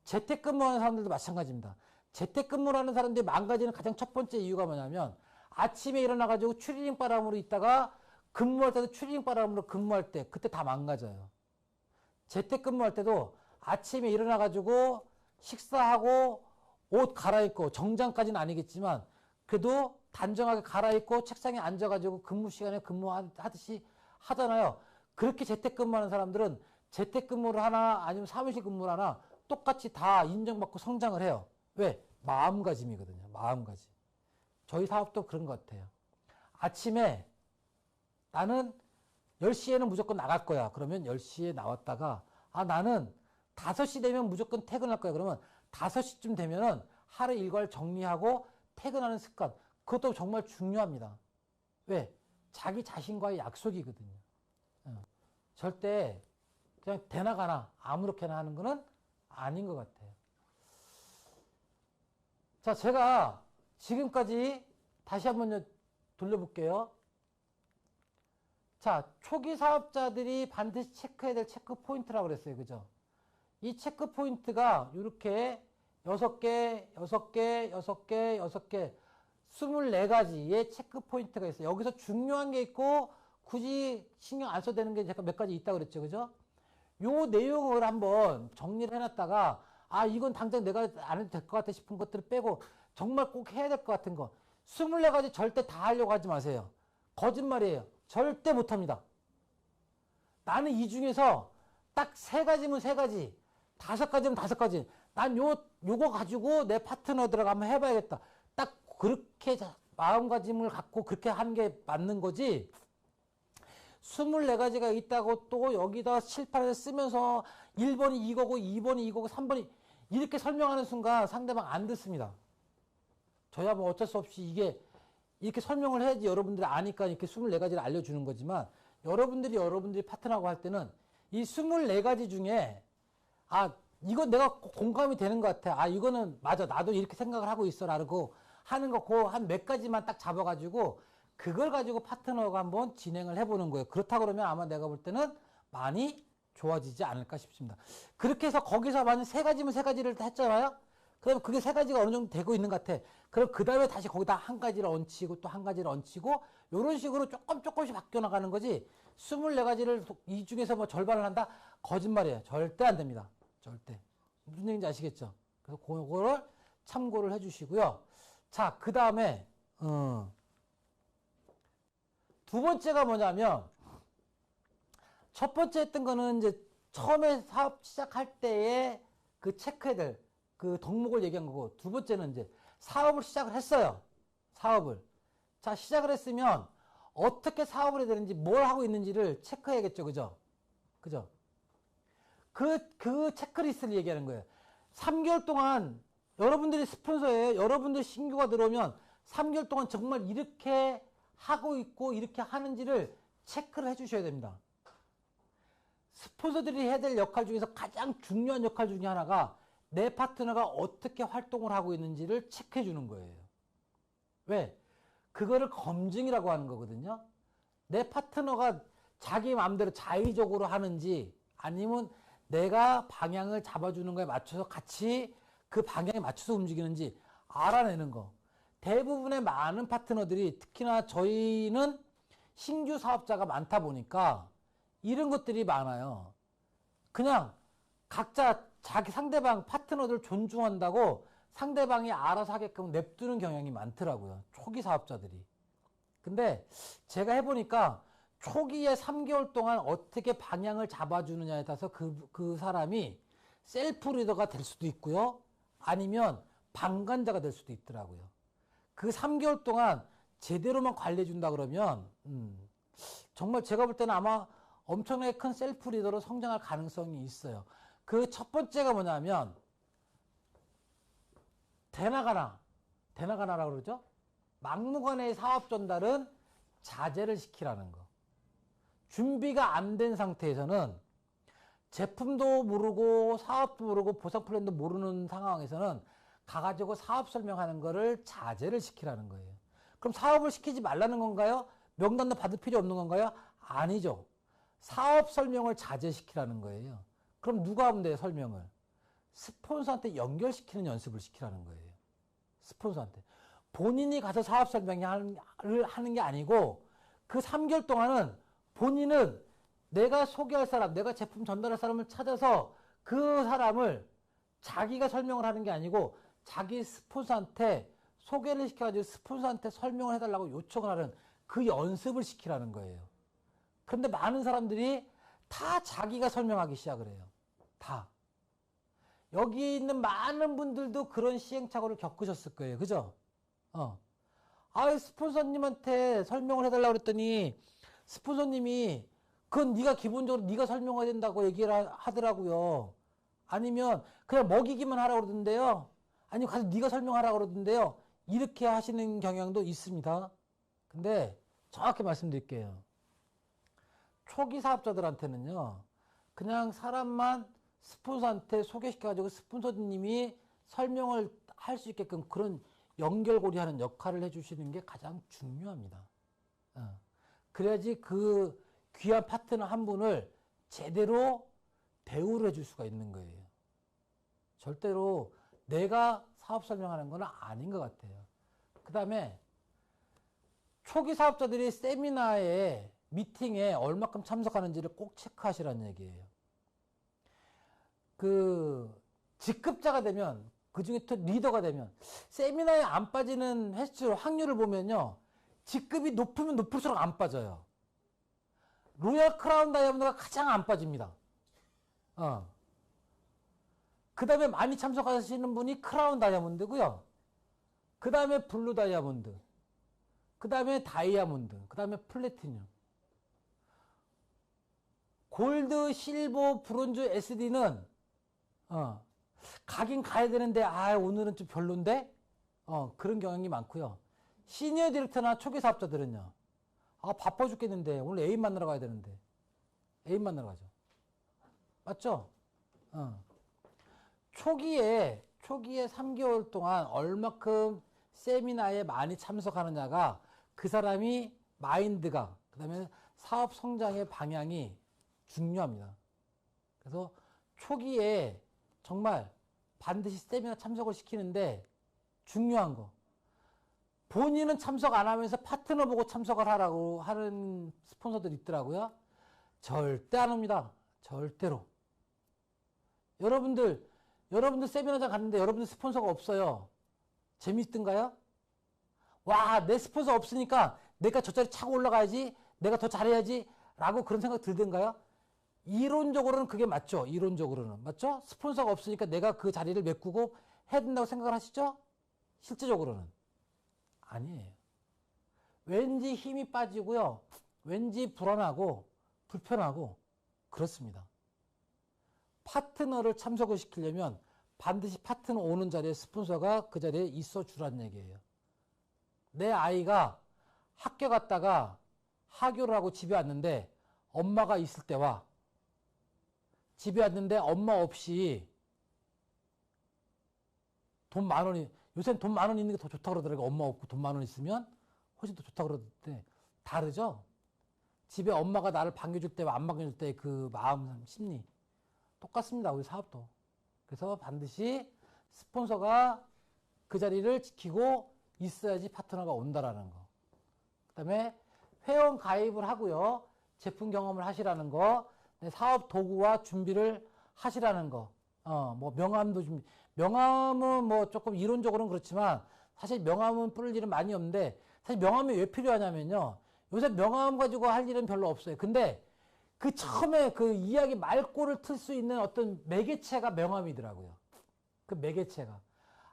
재택근무하는 사람들도 마찬가지입니다. 재택근무를 하는 사람들이 망가지는 가장 첫 번째 이유가 뭐냐면 아침에 일어나가지고 추리닝 바람으로 있다가 근무할 때도 추리닝 바람으로 근무할 때 그때 다 망가져요. 재택근무할 때도 아침에 일어나가지고 식사하고 옷 갈아입고 정장까지는 아니겠지만 그래도 단정하게 갈아입고 책상에 앉아가지고 근무 시간에 근무하듯이 하잖아요. 그렇게 재택근무하는 사람들은 재택근무를 하나 아니면 사무실 근무를 하나 똑같이 다 인정받고 성장을 해요. 왜? 마음가짐이거든요. 마음가짐. 저희 사업도 그런 것 같아요. 아침에 나는 10시에는 무조건 나갈 거야. 그러면 10시에 나왔다가 나는 5시 되면 무조건 퇴근할 거야. 그러면 5시쯤 되면은 하루 일과를 정리하고 퇴근하는 습관. 그것도 정말 중요합니다. 왜? 자기 자신과의 약속이거든요. 절대 그냥 대나가나 아무렇게나 하는 거는 아닌 것 같아요. 자, 제가 지금까지 다시 한번 돌려볼게요. 자, 초기 사업자들이 반드시 체크해야 될 체크 포인트라고 그랬어요. 그죠? 이 체크 포인트가 이렇게 6개, 6개, 6개, 6개, 24가지의 체크 포인트가 있어요. 여기서 중요한 게 있고 굳이 신경 안 써도 되는 게 제가 몇 가지 있다고 그랬죠. 그죠? 요 내용을 한번 정리를 해놨다가 이건 당장 내가 안 해도 될 것 같아 싶은 것들을 빼고 정말 꼭 해야 될 것 같은 거 24가지 절대 다 하려고 하지 마세요. 거짓말이에요. 절대 못합니다. 나는 이 중에서 딱 3가지면 3가지, 5가지면 5가지. 난 요거 가지고 내 파트너들하고 한번 해봐야겠다. 딱 그렇게 마음가짐을 갖고 그렇게 하는 게 맞는 거지. 24가지가 있다고 또 여기다 칠판에 쓰면서 1번이 이거고 2번이 이거고 3번이 이렇게 설명하는 순간 상대방 안 듣습니다. 저야 뭐 어쩔 수 없이 이게 이렇게 설명을 해야지 여러분들이 아니까 이렇게 24가지를 알려주는 거지만 여러분들이 파트너하고 할 때는 이 24가지 중에 이건 내가 공감이 되는 것 같아. 이거는 맞아. 나도 이렇게 생각을 하고 있어. 라고 하는 거 그 한 몇 가지만 딱 잡아가지고 그걸 가지고 파트너가 한번 진행을 해보는 거예요. 그렇다 그러면 아마 내가 볼 때는 많이 좋아지지 않을까 싶습니다. 그렇게 해서 거기서 만약 3가지면 3가지를 했잖아요. 그럼 그게 3가지가 어느 정도 되고 있는 것 같아. 그럼 그 다음에 다시 거기다 한 가지를 얹히고 또 한 가지를 얹히고 이런 식으로 조금씩 바뀌어 나가는 거지. 24가지를 이 중에서 뭐 절반을 한다? 거짓말이에요. 절대 안 됩니다. 절대. 무슨 얘기인지 아시겠죠? 그래서 그거를 참고를 해주시고요. 자, 그 다음에 두 번째가 뭐냐면 첫 번째 했던 거는 이제 처음에 사업 시작할 때에 그 체크해야 될 그 덕목을 얘기한 거고 두 번째는 이제 사업을 시작을 했어요. 사업을. 자, 시작을 했으면 어떻게 사업을 해야 되는지 뭘 하고 있는지를 체크해야겠죠. 그죠? 그죠? 그 체크리스트를 얘기하는 거예요. 3개월 동안 여러분들이 스폰서예요. 여러분들 신규가 들어오면 3개월 동안 정말 이렇게 하고 있고 이렇게 하는지를 체크를 해 주셔야 됩니다. 스폰서들이 해야 될 역할 중에서 가장 중요한 역할 중에 하나가 내 파트너가 어떻게 활동을 하고 있는지를 체크해 주는 거예요. 왜? 그거를 검증이라고 하는 거거든요. 내 파트너가 자기 마음대로 자의적으로 하는지 아니면 내가 방향을 잡아주는 거에 맞춰서 같이 그 방향에 맞춰서 움직이는지 알아내는 거. 대부분의 많은 파트너들이 특히나 저희는 신규 사업자가 많다 보니까 이런 것들이 많아요. 그냥 각자 자기 상대방 파트너들 존중한다고 상대방이 알아서 하게끔 냅두는 경향이 많더라고요. 초기 사업자들이. 근데 제가 해보니까 초기에 3개월 동안 어떻게 방향을 잡아주느냐에 따라서 그 사람이 셀프 리더가 될 수도 있고요. 아니면 방관자가 될 수도 있더라고요. 그 3개월 동안 제대로만 관리해 준다 그러면 정말 제가 볼 때는 아마 엄청나게 큰 셀프 리더로 성장할 가능성이 있어요. 그 첫 번째가 뭐냐면 대나가나라고 그러죠. 막무가내의 사업 전달은 자제를 시키라는 거. 준비가 안 된 상태에서는 제품도 모르고 사업도 모르고 보상 플랜도 모르는 상황에서는 가가지고 사업 설명하는 거를 자제를 시키라는 거예요. 그럼 사업을 시키지 말라는 건가요? 명단도 받을 필요 없는 건가요? 아니죠. 사업 설명을 자제시키라는 거예요. 그럼 누가 하면 돼요, 설명을? 스폰서한테 연결시키는 연습을 시키라는 거예요. 스폰서한테. 본인이 가서 사업 설명을 하는 게 아니고 그 3개월 동안은 본인은 내가 소개할 사람, 내가 제품 전달할 사람을 찾아서 그 사람을 자기가 설명을 하는 게 아니고 자기 스폰서한테 소개를 시켜가지고 스폰서한테 설명을 해달라고 요청을 하는 그 연습을 시키라는 거예요. 그런데 많은 사람들이 다 자기가 설명하기 시작을 해요. 다. 여기 있는 많은 분들도 그런 시행착오를 겪으셨을 거예요. 그죠? 스폰서님한테 설명을 해달라고 그랬더니 스폰서님이 그건 네가 기본적으로 네가 설명해야 된다고 얘기를 하더라고요. 아니면 그냥 먹이기만 하라고 그러던데요. 아니면 가서 네가 설명하라고 그러던데요. 이렇게 하시는 경향도 있습니다. 근데 정확히 말씀드릴게요. 초기 사업자들한테는요. 그냥 사람만 스폰서한테 소개시켜가지고 스폰서님이 설명을 할 수 있게끔 그런 연결고리하는 역할을 해주시는 게 가장 중요합니다. 그래야지 그 귀한 파트너 한 분을 제대로 대우를 해줄 수가 있는 거예요. 절대로 내가 사업 설명하는 건 아닌 것 같아요. 그 다음에 초기 사업자들이 세미나에 미팅에 얼마큼 참석하는지를 꼭 체크하시라는 얘기예요. 그 직급자가 되면 그중에 또 리더가 되면 세미나에 안 빠지는 횟수 확률을 보면요. 직급이 높으면 높을수록 안 빠져요. 로얄 크라운 다이아몬드가 가장 안 빠집니다. 그 다음에 많이 참석하시는 분이 크라운 다이아몬드고요. 그 다음에 블루 다이아몬드. 그 다음에 다이아몬드. 그 다음에 플래티늄. 골드, 실버, 브론즈, SD는 가긴 가야 되는데 오늘은 좀 별론데 그런 경향이 많고요. 시니어 디렉터나 초기 사업자들은요. 바빠 죽겠는데 오늘 애인 만나러 가야 되는데 애인 만나러 가죠. 맞죠? 초기에 3개월 동안 얼마큼 세미나에 많이 참석하느냐가 그 사람이 마인드가 그 다음에 사업 성장의 방향이 중요합니다. 그래서 초기에 정말 반드시 세미나 참석을 시키는데 중요한 거. 본인은 참석 안 하면서 파트너 보고 참석을 하라고 하는 스폰서들이 있더라고요. 절대 안 옵니다. 절대로. 여러분들 세미나장 갔는데 여러분들 스폰서가 없어요. 재밌던가요? 와, 내 스폰서 없으니까 내가 저 자리 차고 올라가야지, 내가 더 잘해야지 라고 그런 생각 들던가요? 이론적으로는 그게 맞죠. 이론적으로는. 맞죠? 스폰서가 없으니까 내가 그 자리를 메꾸고 해야 된다고 생각을 하시죠? 실제적으로는 아니에요. 왠지 힘이 빠지고요. 왠지 불안하고 불편하고 그렇습니다. 파트너를 참석을 시키려면 반드시 파트너 오는 자리에 스폰서가 그 자리에 있어 주라는 얘기예요. 내 아이가 학교 갔다가 하교를 하고 집에 왔는데 엄마가 있을 때와 집에 왔는데 엄마 없이 돈 10,000원이 요새는 돈 10,000원 있는 게 더 좋다고 그러더라고요. 엄마 없고 돈 10,000원 있으면 훨씬 더 좋다고 그러던데 다르죠? 집에 엄마가 나를 반겨줄 때와 안 반겨줄 때 그 마음, 심리 똑같습니다. 우리 사업도. 그래서 반드시 스폰서가 그 자리를 지키고 있어야지 파트너가 온다라는 거. 그 다음에 회원 가입을 하고요. 제품 경험을 하시라는 거. 사업 도구와 준비를 하시라는 거. 뭐 명함도 준비. 명함은 뭐 조금 이론적으로는 그렇지만 사실 명함은 뿌릴 일은 많이 없는데 사실 명함이 왜 필요하냐면요. 요새 명함 가지고 할 일은 별로 없어요. 근데 그 처음에 그 이야기 말꼬를 틀 수 있는 어떤 매개체가 명함이더라고요. 그 매개체가.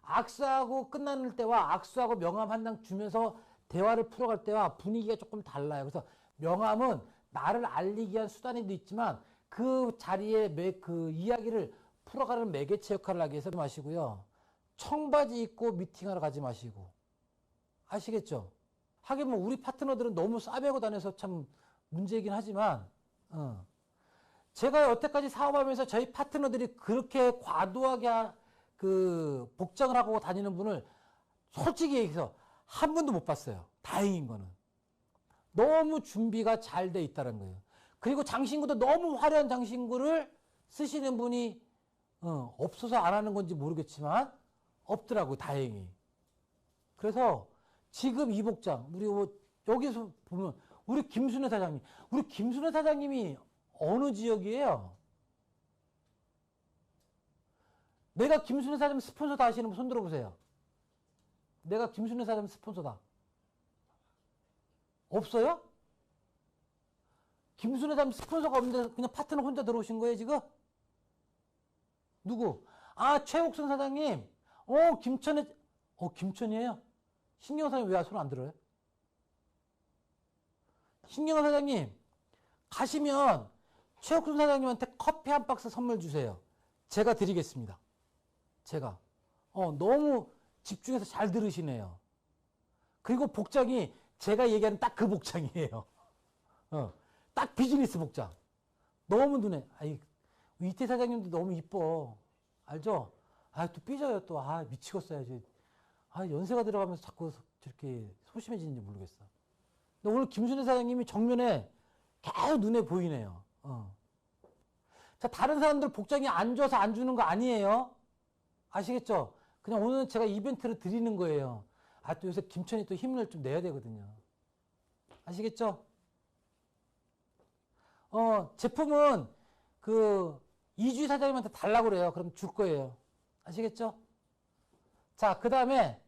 악수하고 끝나는 때와 악수하고 명함 한 장 주면서 대화를 풀어갈 때와 분위기가 조금 달라요. 그래서 명함은 나를 알리기 위한 수단에도 있지만 그 자리에 그 이야기를 풀어가는 매개체 역할을 하기 위해서 마시고요. 청바지 입고 미팅하러 가지 마시고. 아시겠죠? 하긴 뭐 우리 파트너들은 너무 싸매고 다녀서 참 문제이긴 하지만 제가 여태까지 사업하면서 저희 파트너들이 그렇게 과도하게 그 복장을 하고 다니는 분을 솔직히 얘기해서 한 번도 못 봤어요. 다행인 거는. 너무 준비가 잘 돼 있다는 거예요. 그리고 장신구도 너무 화려한 장신구를 쓰시는 분이 없어서 안 하는 건지 모르겠지만 없더라고요. 다행히. 그래서 지금 이 복장 우리 여기서 보면 우리 김순애 사장님. 우리 김순애 사장님이 어느 지역이에요? 내가 김순애 사장님 스폰서다 하시는 분 손 들어보세요. 내가 김순애 사장님 스폰서다. 없어요? 김순애 사장님 스폰서가 없는데 그냥 파트너 혼자 들어오신 거예요 지금? 누구? 아 최옥선 사장님. 김천이에요? 신경 사장님 왜 손 안 들어요? 신경 사장님 가시면 최옥순 사장님한테 커피 한 박스 선물 주세요. 제가 드리겠습니다. 제가. 너무 집중해서 잘 들으시네요. 그리고 복장이 제가 얘기하는 딱 그 복장이에요. 딱 비즈니스 복장. 너무 눈에. 이태 사장님도 너무 이뻐. 알죠? 또 삐져요 또. 미치겠어요. 연세가 들어가면서 자꾸 저렇게 소심해지는지 모르겠어. 근데 오늘 김순애 사장님이 정면에 계속 눈에 보이네요. 자, 다른 사람들 복장이 안 좋아서 안 주는 거 아니에요. 아시겠죠? 그냥 오늘 제가 이벤트를 드리는 거예요. 또 요새 김천이 또 힘을 좀 내야 되거든요. 아시겠죠? 제품은 이주희 사장님한테 달라고 그래요. 그럼 줄 거예요. 아시겠죠? 자, 그 다음에,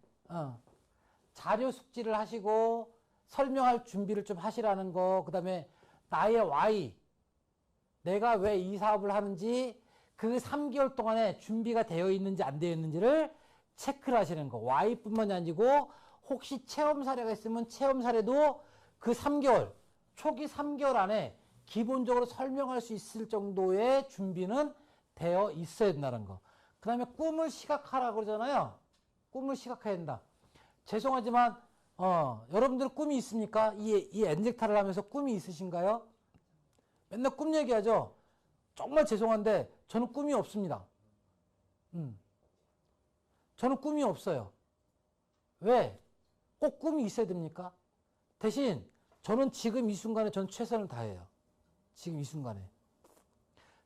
자료 숙지를 하시고, 설명할 준비를 좀 하시라는 거, 그 다음에 나의 Y, 내가 왜 이 사업을 하는지 그 3개월 동안에 준비가 되어 있는지 안 되어 있는지를 체크를 하시는 거. Y뿐만이 아니고 혹시 체험 사례가 있으면 체험 사례도 그 3개월, 초기 3개월 안에 기본적으로 설명할 수 있을 정도의 준비는 되어 있어야 된다는 거. 그 다음에 꿈을 시각화라고 그러잖아요. 꿈을 시각화해야 된다. 죄송하지만 여러분들 꿈이 있습니까? 이 엔젝타를 하면서 꿈이 있으신가요? 맨날 꿈 얘기하죠. 정말 죄송한데 저는 꿈이 없습니다. 저는 꿈이 없어요. 왜? 꼭 꿈이 있어야 됩니까? 대신 저는 지금 이 순간에 저는 최선을 다해요. 지금 이 순간에.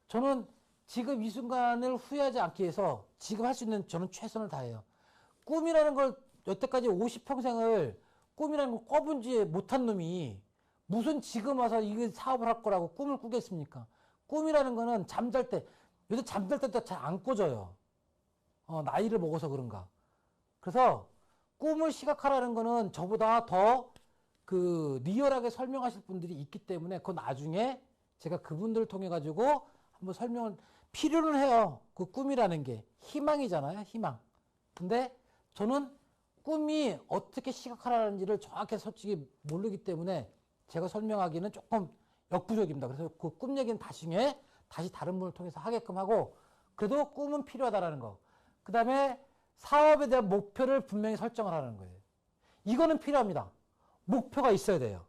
저는 지금 이 순간을 후회하지 않기 위해서 지금 할 수 있는 저는 최선을 다해요. 꿈이라는 걸 여태까지 50평생을 꿈이라는 걸 꿔본지 못한 놈이 무슨 지금 와서 이 사업을 할 거라고 꿈을 꾸겠습니까? 꿈이라는 거는 잠잘 때, 요새 잠잘 때도 잘 안 꿔져요. 나이를 먹어서 그런가. 그래서 꿈을 시각화라는 거는 저보다 더 리얼하게 설명하실 분들이 있기 때문에 그건 나중에 제가 그분들을 통해 가지고 한번 설명을 필요는 해요. 그 꿈이라는 게 희망이잖아요. 희망. 근데 저는 꿈이 어떻게 시각화라는지를 정확히 솔직히 모르기 때문에 제가 설명하기는 조금 역부족입니다. 그래서 그 꿈 얘기는 나중에 다시 다른 분을 통해서 하게끔 하고 그래도 꿈은 필요하다라는 거. 그 다음에 사업에 대한 목표를 분명히 설정을 하는 거예요. 이거는 필요합니다. 목표가 있어야 돼요.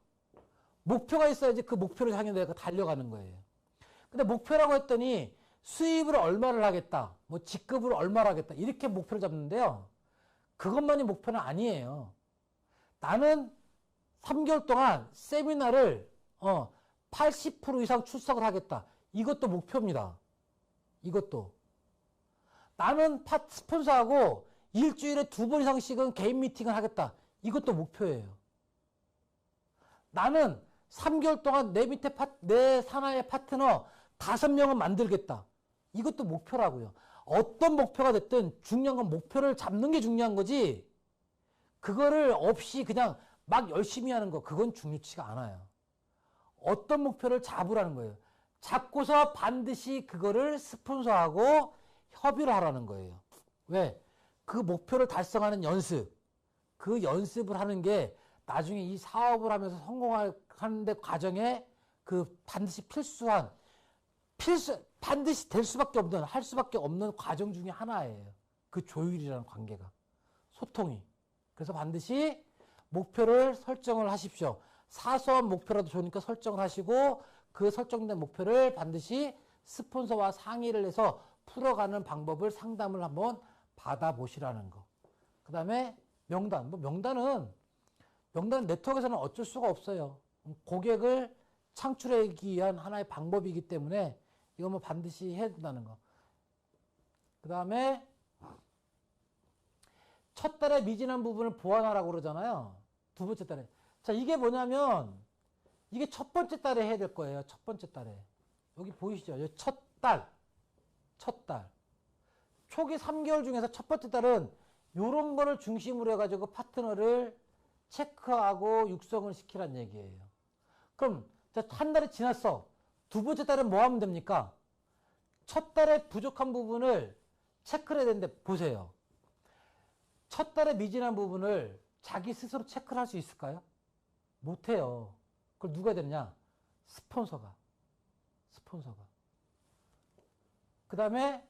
목표가 있어야지 그 목표를 향해 내가 달려가는 거예요. 근데 목표라고 했더니 수입을 얼마를 하겠다, 뭐 직급을 얼마를 하겠다 이렇게 목표를 잡는데요. 그것만이 목표는 아니에요. 나는 3개월 동안 세미나를 80% 이상 출석을 하겠다. 이것도 목표입니다. 이것도. 나는 스폰서하고 일주일에 2번 이상씩은 개인 미팅을 하겠다. 이것도 목표예요. 나는 3개월 동안 내 밑에 내 산하의 파트너 5명은 만들겠다. 이것도 목표라고요. 어떤 목표가 됐든 중요한 건 목표를 잡는 게 중요한 거지. 그거를 없이 그냥 막 열심히 하는 거 그건 중요치가 않아요. 어떤 목표를 잡으라는 거예요. 잡고서 반드시 그거를 스폰서하고 협의를 하라는 거예요. 왜? 그 목표를 달성하는 연습. 그 연습을 하는 게 나중에 이 사업을 하면서 성공하는데 과정에 그 반드시 반드시 될 수밖에 없는, 할 수밖에 없는 과정 중에 하나예요. 그 조율이라는 관계가. 소통이. 그래서 반드시 목표를 설정을 하십시오. 사소한 목표라도 좋으니까 설정을 하시고 그 설정된 목표를 반드시 스폰서와 상의를 해서 풀어가는 방법을 상담을 한번 받아보시라는 거. 그 다음에 명단. 명단은 네트워크에서는 어쩔 수가 없어요. 고객을 창출하기 위한 하나의 방법이기 때문에 이거 뭐 반드시 해야 된다는 거. 그 다음에 첫 달에 미진한 부분을 보완하라고 그러잖아요. 두 번째 달에. 자, 이게 뭐냐면 이게 첫 번째 달에 해야 될 거예요. 첫 번째 달에. 여기 보이시죠? 여기 첫 달. 초기 3개월 중에서 첫 번째 달은 요런 거를 중심으로 해가지고 파트너를 체크하고 육성을 시키란 얘기예요. 그럼 한 달이 지났어. 두 번째 달은 뭐 하면 됩니까? 첫 달에 부족한 부분을 체크를 해야 되는데 보세요. 첫 달에 미진한 부분을 자기 스스로 체크를 할 수 있을까요? 못해요. 그걸 누가 해야 되느냐? 스폰서가. 그 다음에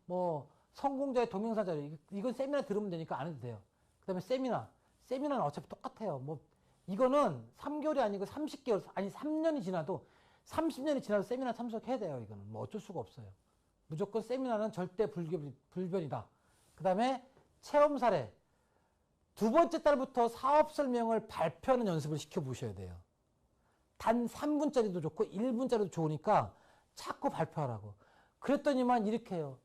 뭐 성공자의 동영상 자료, 이건 세미나 들으면 되니까 안 해도 돼요. 그 다음에 세미나는 어차피 똑같아요. 뭐 이거는 3개월이 아니고 30개월, 아니 3년이 지나도 30년이 지나도 세미나 참석해야 돼요. 이거는 뭐 어쩔 수가 없어요. 무조건 세미나는 절대 불변이다. 그 다음에 체험 사례. 두 번째 달부터 사업 설명을 발표하는 연습을 시켜보셔야 돼요. 단 3분짜리도 좋고 1분짜리도 좋으니까 자꾸 발표하라고. 그랬더니만 이렇게 해요.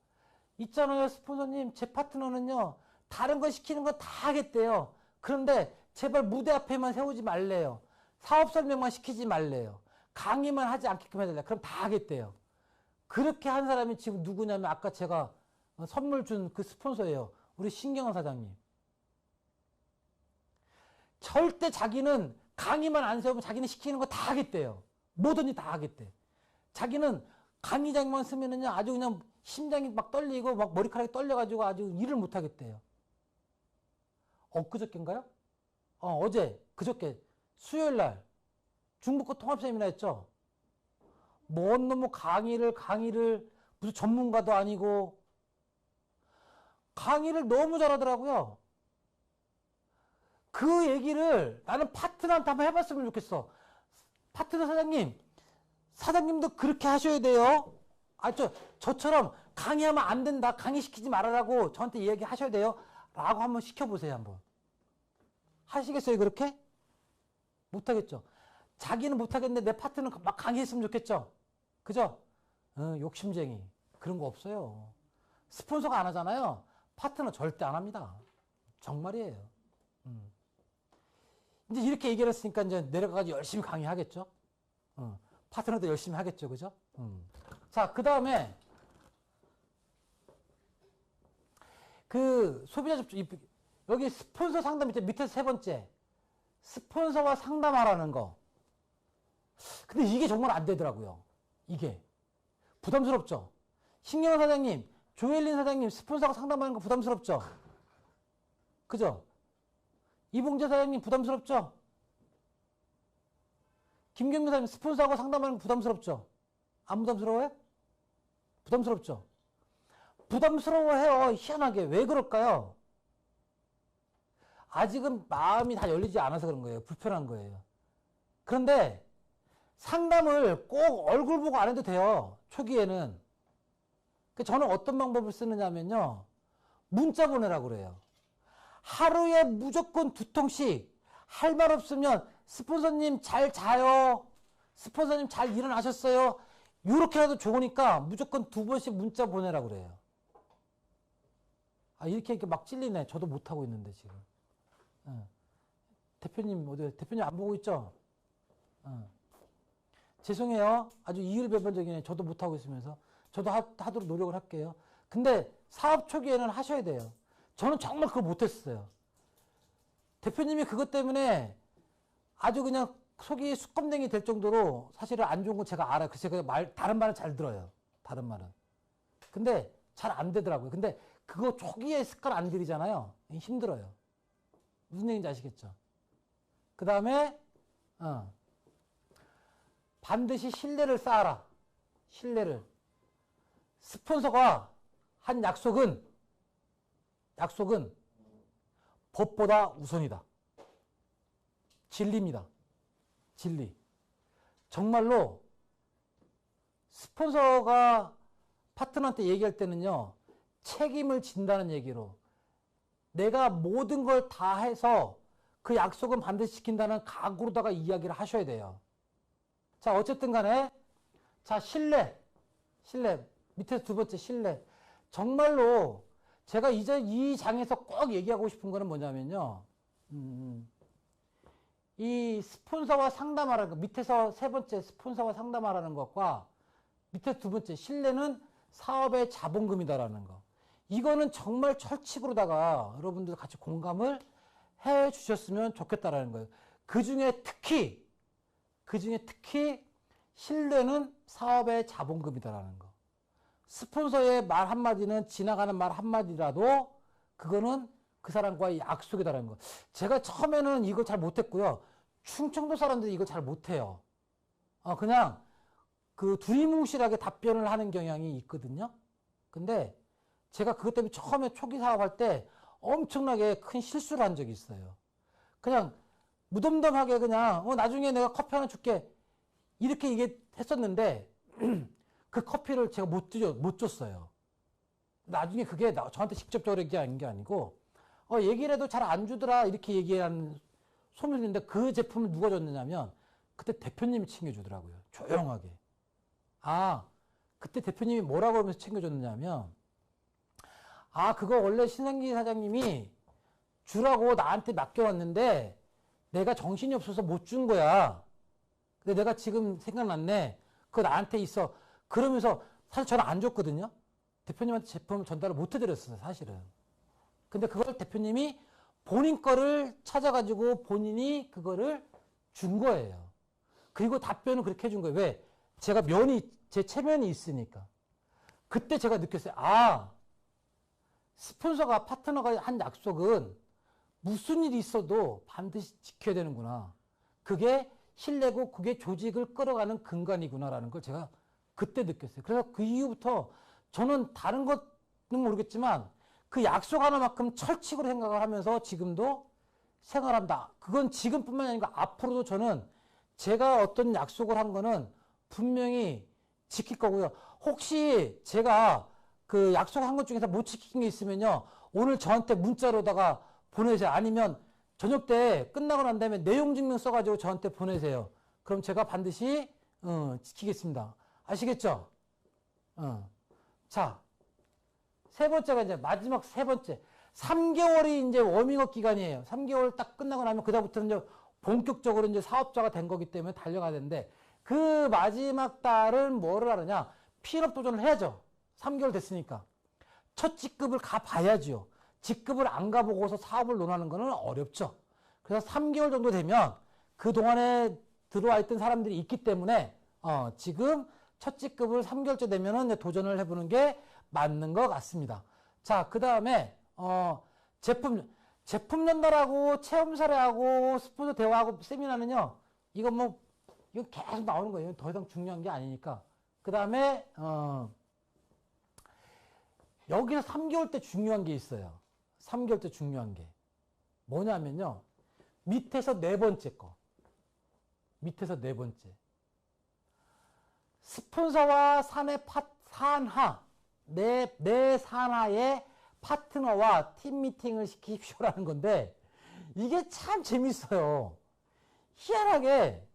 있잖아요, 스폰서님. 제 파트너는요, 다른 거 시키는 거 다 하겠대요. 그런데 제발 무대 앞에만 세우지 말래요. 사업 설명만 시키지 말래요. 강의만 하지 않게끔 해달래요. 그럼 다 하겠대요. 그렇게 한 사람이 지금 누구냐면 아까 제가 선물 준 그 스폰서예요. 우리 신경환 사장님. 절대 자기는 강의만 안 세우면 자기는 시키는 거 다 하겠대요. 뭐든지 다 하겠대. 자기는 강의장만 쓰면은요, 아주 그냥 심장이 막 떨리고 막 머리카락이 떨려가지고 아주 일을 못 하겠대요. 엊그저께인가요? 그저께 수요일 날 중북고 통합 세미나 했죠. 뭔 놈의 강의를 무슨 전문가도 아니고 강의를 너무 잘하더라고요. 그 얘기를 나는 파트너한테 한번 해봤으면 좋겠어. 파트너 사장님도 그렇게 하셔야 돼요. 저처럼 강의하면 안 된다. 강의시키지 말아라고 저한테 이야기하셔야 돼요. 라고 한번 시켜보세요. 한번. 하시겠어요? 그렇게? 못하겠죠. 자기는 못하겠는데 내 파트너는 막 강의했으면 좋겠죠. 그죠? 욕심쟁이. 그런 거 없어요. 스폰서가 안 하잖아요. 파트너 절대 안 합니다. 정말이에요. 이제 이렇게 얘기를 했으니까 이제 내려가가지고 열심히 강의하겠죠. 파트너도 열심히 하겠죠. 그죠? 자, 그 다음에 그 소비자 접촉, 여기 스폰서 상담 밑에 세 번째. 스폰서와 상담하라는 거. 근데 이게 정말 안 되더라고요. 이게. 부담스럽죠? 신경환 사장님, 조엘린 사장님, 스폰서가 상담하는 거 부담스럽죠? 그죠? 이봉재 사장님 부담스럽죠? 김경민 사장님 스폰서하고 상담하는 거 부담스럽죠? 안 부담스러워요? 부담스럽죠? 부담스러워해요. 희한하게. 왜 그럴까요? 아직은 마음이 다 열리지 않아서 그런 거예요. 불편한 거예요. 그런데 상담을 꼭 얼굴 보고 안 해도 돼요. 초기에는. 저는 어떤 방법을 쓰느냐면요. 문자 보내라고 그래요. 하루에 무조건 2통씩 할 말 없으면 스폰서님 잘 자요. 스폰서님 잘 일어나셨어요. 이렇게라도 좋으니까 무조건 2번씩 문자 보내라고 그래요. 이렇게 막 찔리네. 저도 못하고 있는데 지금. 대표님 안 보고 있죠? 죄송해요. 아주 이율배반적이네. 저도 못하고 있으면서. 저도 하도록 노력을 할게요. 근데 사업 초기에는 하셔야 돼요. 저는 정말 그거 못했어요. 대표님이 그것 때문에 아주 그냥 속이 수검댕이 될 정도로 사실은 안 좋은 건 제가 알아요. 그래서 제가 다른 말은 잘 들어요. 다른 말은. 근데 잘 안 되더라고요. 근데 그거 초기에 습관 안 들이잖아요. 힘들어요. 무슨 얘기인지 아시겠죠? 그 다음에 반드시 신뢰를 쌓아라. 신뢰를. 스폰서가 한 약속은 법보다 우선이다. 진리입니다. 진리. 정말로 스폰서가 파트너한테 얘기할 때는요, 책임을 진다는 얘기로 내가 모든 걸 다 해서 그 약속은 반드시 지킨다는 각오로다가 이야기를 하셔야 돼요. 자, 어쨌든 간에, 자, 신뢰. 밑에서 두 번째 신뢰. 정말로 제가 이제 이 장에서 꼭 얘기하고 싶은 거는 뭐냐면요. 이 스폰서와 상담하라는 것, 밑에서 세 번째 스폰서와 상담하라는 것과 밑에 두 번째 신뢰는 사업의 자본금이다라는 거. 이거는 정말 철칙으로다가 여러분들 같이 공감을 해 주셨으면 좋겠다라는 거예요. 그 중에 특히 신뢰는 사업의 자본금이다라는 거. 스폰서의 말 한마디는 지나가는 말 한마디라도 그거는 그 사람과의 약속이다라는 거. 제가 처음에는 이걸 잘 못했고요. 충청도 사람들이 이걸 잘 못해요. 그냥 그 두리뭉실하게 답변을 하는 경향이 있거든요. 근데 제가 그것 때문에 처음에 초기 사업할 때 엄청나게 큰 실수를 한 적이 있어요. 그냥 무덤덤하게 그냥 나중에 내가 커피 하나 줄게 이렇게 얘기했었는데 그 커피를 제가 못 줬어요. 나중에 그게 저한테 직접적으로 얘기한 게 아니고 얘기를 해도 잘 안 주더라 이렇게 얘기하는 소문이 있는데 그 제품을 누가 줬느냐면 그때 대표님이 챙겨주더라고요. 조용하게. 그때 대표님이 뭐라고 하면서 챙겨줬느냐면 그거 원래 신상기 사장님이 주라고 나한테 맡겨왔는데 내가 정신이 없어서 못 준 거야. 근데 내가 지금 생각났네. 그거 나한테 있어. 그러면서 사실 저는 안 줬거든요. 대표님한테 제품을 전달을 못 해드렸어요, 사실은. 근데 그걸 대표님이 본인 거를 찾아가지고 본인이 그거를 준 거예요. 그리고 답변을 그렇게 해준 거예요. 왜? 제가 제 체면이 있으니까. 그때 제가 느꼈어요. 스폰서가, 파트너가 한 약속은 무슨 일이 있어도 반드시 지켜야 되는구나. 그게 신뢰고 그게 조직을 끌어가는 근간이구나라는 걸 제가 그때 느꼈어요. 그래서 그 이후부터 저는 다른 것은 모르겠지만 그 약속 하나만큼 철칙으로 생각을 하면서 지금도 생활합니다. 그건 지금뿐만이 아니고 앞으로도 저는 제가 어떤 약속을 한 거는 분명히 지킬 거고요. 혹시 제가 그 약속한 것 중에서 못 지킨 게 있으면요. 오늘 저한테 문자로다가 보내세요. 아니면 저녁 때 끝나고 난 다음에 내용 증명 써가지고 저한테 보내세요. 그럼 제가 반드시 지키겠습니다. 아시겠죠? 자, 세 번째가 이제 마지막 세 번째. 3개월이 이제 워밍업 기간이에요. 3개월 딱 끝나고 나면 그다음부터는 이제 본격적으로 이제 사업자가 된 거기 때문에 달려가야 되는데 그 마지막 달은 뭐를 하느냐? 필업 도전을 해야죠. 3개월 됐으니까. 첫 직급을 가봐야죠. 직급을 안 가보고서 사업을 논하는 거는 어렵죠. 그래서 3개월 정도 되면 그동안에 들어와 있던 사람들이 있기 때문에 지금 첫 직급을 3개월째 되면은 이제 도전을 해보는 게 맞는 것 같습니다. 자, 그 다음에 제품 전달하고 체험 사례하고 스폰서 대화하고 세미나는요. 이거 계속 나오는 거예요. 더 이상 중요한 게 아니니까. 그 다음에 여기서 3개월 때 중요한 게 있어요. 3개월 때 중요한 게 뭐냐면요. 밑에서 네 번째 거. 밑에서 네 번째. 스폰서와 산하 내 산하의 파트너와 팀 미팅을 시키십시오라는 건데 이게 참 재밌어요. 희한하게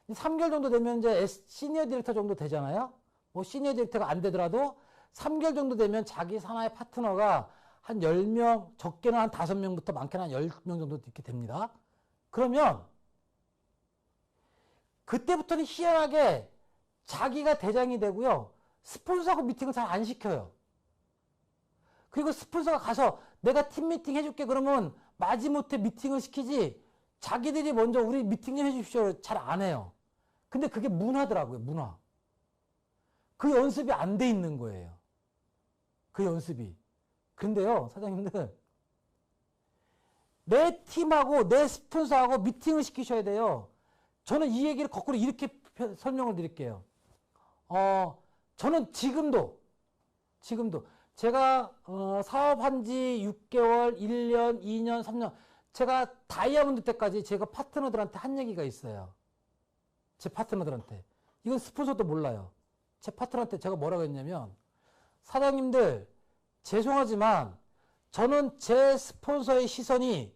3개월 정도 되면 이제 시니어 디렉터 정도 되잖아요. 뭐 시니어 디렉터가 안 되더라도 3개월 정도 되면 자기 산하의 파트너가 한 10명, 적게는 한 5명부터 많게는 한 10명 정도 이렇게 됩니다. 그러면 그때부터는 희한하게 자기가 대장이 되고요. 스폰서하고 미팅을 잘 안 시켜요. 그리고 스폰서가 가서 내가 팀 미팅 해줄게 그러면 마지못해 미팅을 시키지 자기들이 먼저 우리 미팅 좀 해주십시오 잘 안 해요. 근데 그게 문화더라고요. 문화. 그 연습이 안 돼 있는 거예요. 그 연습이. 근데요 사장님들 내 팀하고 내 스폰서하고 미팅을 시키셔야 돼요. 저는 이 얘기를 거꾸로 이렇게 설명을 드릴게요. 저는 지금도 제가 사업한 지 6개월, 1년, 2년, 3년 제가 다이아몬드 때까지 제가 파트너들한테 한 얘기가 있어요. 제 파트너들한테. 이건 스폰서도 몰라요. 제 파트너한테 제가 뭐라고 했냐면 사장님들 죄송하지만 저는 제 스폰서의 시선이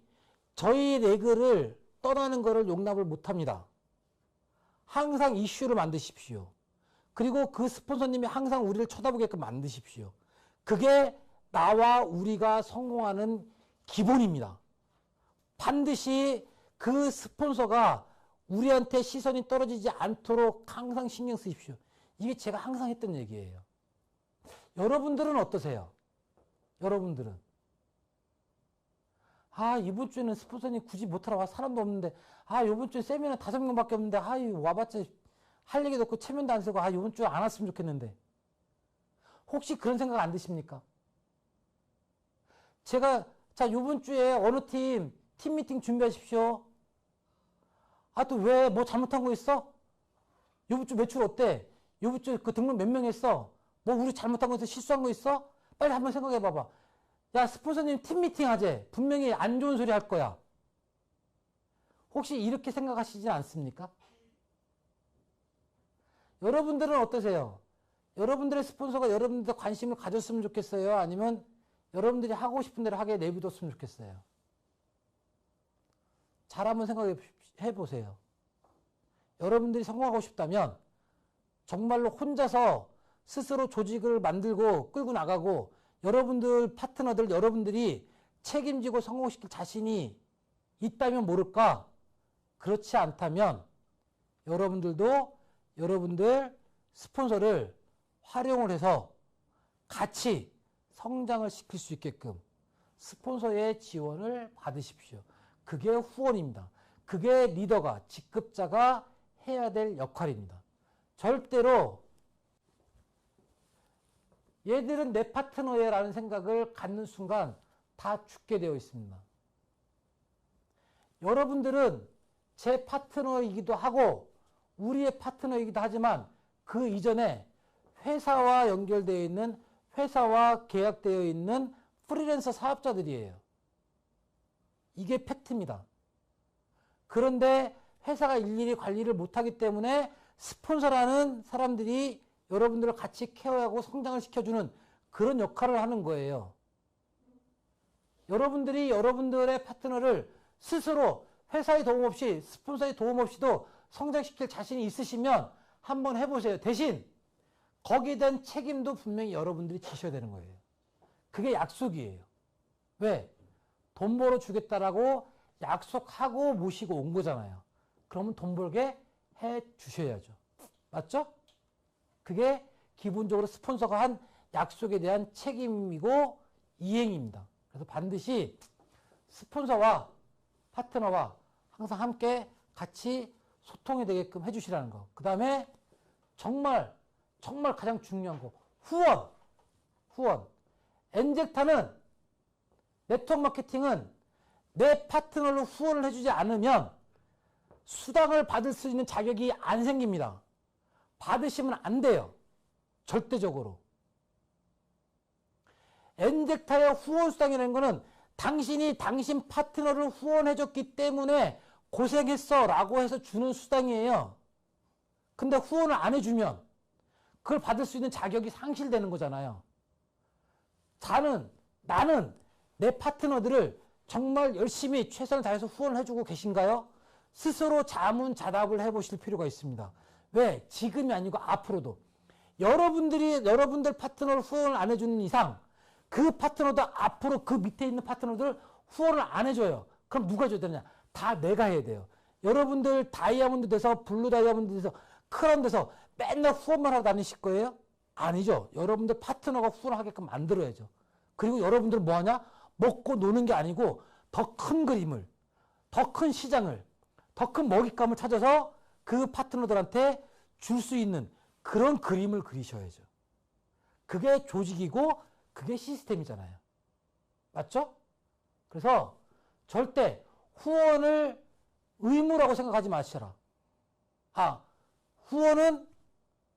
저희 레그를 떠나는 것을 용납을 못합니다. 항상 이슈를 만드십시오. 그리고 그 스폰서님이 항상 우리를 쳐다보게끔 만드십시오. 그게 나와 우리가 성공하는 기본입니다. 반드시 그 스폰서가 우리한테 시선이 떨어지지 않도록 항상 신경 쓰십시오. 이게 제가 항상 했던 얘기예요. 여러분들은 어떠세요? 여러분들은 이번 주에는 스폰서님 굳이 못하러 와 사람도 없는데 이번 주에 세미나 5명밖에 없는데 와봤자 할 얘기도 없고 체면도 안 쓰고 이번 주에 안 왔으면 좋겠는데 혹시 그런 생각 안 드십니까? 제가 이번 주에 어느 팀 미팅 준비하십시오. 또 왜 뭐 잘못한 거 있어? 이번 주 매출 어때? 이번 주 그 등록 몇 명 했어? 뭐 우리 잘못한 거 있어? 실수한 거 있어? 빨리 한번 생각해 봐봐. 야, 스폰서님 팀 미팅 하재. 분명히 안 좋은 소리 할 거야. 혹시 이렇게 생각하시지 않습니까? 여러분들은 어떠세요? 여러분들의 스폰서가 여러분들 관심을 가졌으면 좋겠어요? 아니면 여러분들이 하고 싶은 대로 하게 내비뒀으면 좋겠어요? 잘 한번 생각해 보세요. 여러분들이 성공하고 싶다면 정말로 혼자서 스스로 조직을 만들고 끌고 나가고 여러분들 파트너들 여러분들이 책임지고 성공시킬 자신이 있다면 모를까? 그렇지 않다면 여러분들도 여러분들 스폰서를 활용을 해서 같이 성장을 시킬 수 있게끔 스폰서의 지원을 받으십시오. 그게 후원입니다. 그게 리더가, 직급자가 해야 될 역할입니다. 절대로 얘들은 내 파트너야 라는 생각을 갖는 순간 다 죽게 되어 있습니다. 여러분들은 제 파트너이기도 하고 우리의 파트너이기도 하지만 그 이전에 회사와 연결되어 있는 회사와 계약되어 있는 프리랜서 사업자들이에요. 이게 팩트입니다. 그런데 회사가 일일이 관리를 못하기 때문에 스폰서라는 사람들이 여러분들을 같이 케어하고 성장을 시켜주는 그런 역할을 하는 거예요. 여러분들이 여러분들의 파트너를 스스로 회사의 도움 없이 스폰서의 도움 없이도 성장시킬 자신이 있으시면 한번 해보세요. 대신 거기에 대한 책임도 분명히 여러분들이 지셔야 되는 거예요. 그게 약속이에요. 왜? 돈 벌어주겠다라고 약속하고 모시고 온 거잖아요. 그러면 돈 벌게 해 주셔야죠. 맞죠? 그게 기본적으로 스폰서가 한 약속에 대한 책임이고 이행입니다. 그래서 반드시 스폰서와 파트너와 항상 함께 같이 소통이 되게끔 해주시라는 거. 그 다음에 정말 가장 중요한 거. 후원. 엔젝타는 네트워크 마케팅은 내 파트너를 후원을 해주지 않으면 수당을 받을 수 있는 자격이 안 생깁니다. 받으시면 안 돼요. 절대적으로. 엔젝타의 후원 수당이라는 거는 당신이 당신 파트너를 후원해줬기 때문에 고생했어 라고 해서 주는 수당이에요. 근데 후원을 안 해주면 그걸 받을 수 있는 자격이 상실되는 거잖아요. 나는 내 파트너들을 정말 열심히 최선을 다해서 후원을 해주고 계신가요? 스스로 자문자답을 해보실 필요가 있습니다. 왜? 지금이 아니고 앞으로도. 여러분들 파트너를 후원을 안 해주는 이상 그 파트너도 앞으로 그 밑에 있는 파트너들 후원을 안 해줘요. 그럼 누가 해줘야 되냐? 다 내가 해야 돼요. 여러분들 다이아몬드 돼서 블루 다이아몬드 돼서 크라운 돼서 맨날 후원만 하고 다니실 거예요? 아니죠. 여러분들 파트너가 후원을 하게끔 만들어야죠. 그리고 여러분들은 뭐하냐? 먹고 노는 게 아니고 더 큰 그림을, 더 큰 시장을, 더 큰 먹잇감을 찾아서 그 파트너들한테 줄 수 있는 그런 그림을 그리셔야죠. 그게 조직이고 그게 시스템이잖아요. 맞죠? 그래서 절대 후원을 의무라고 생각하지 마시라. 후원은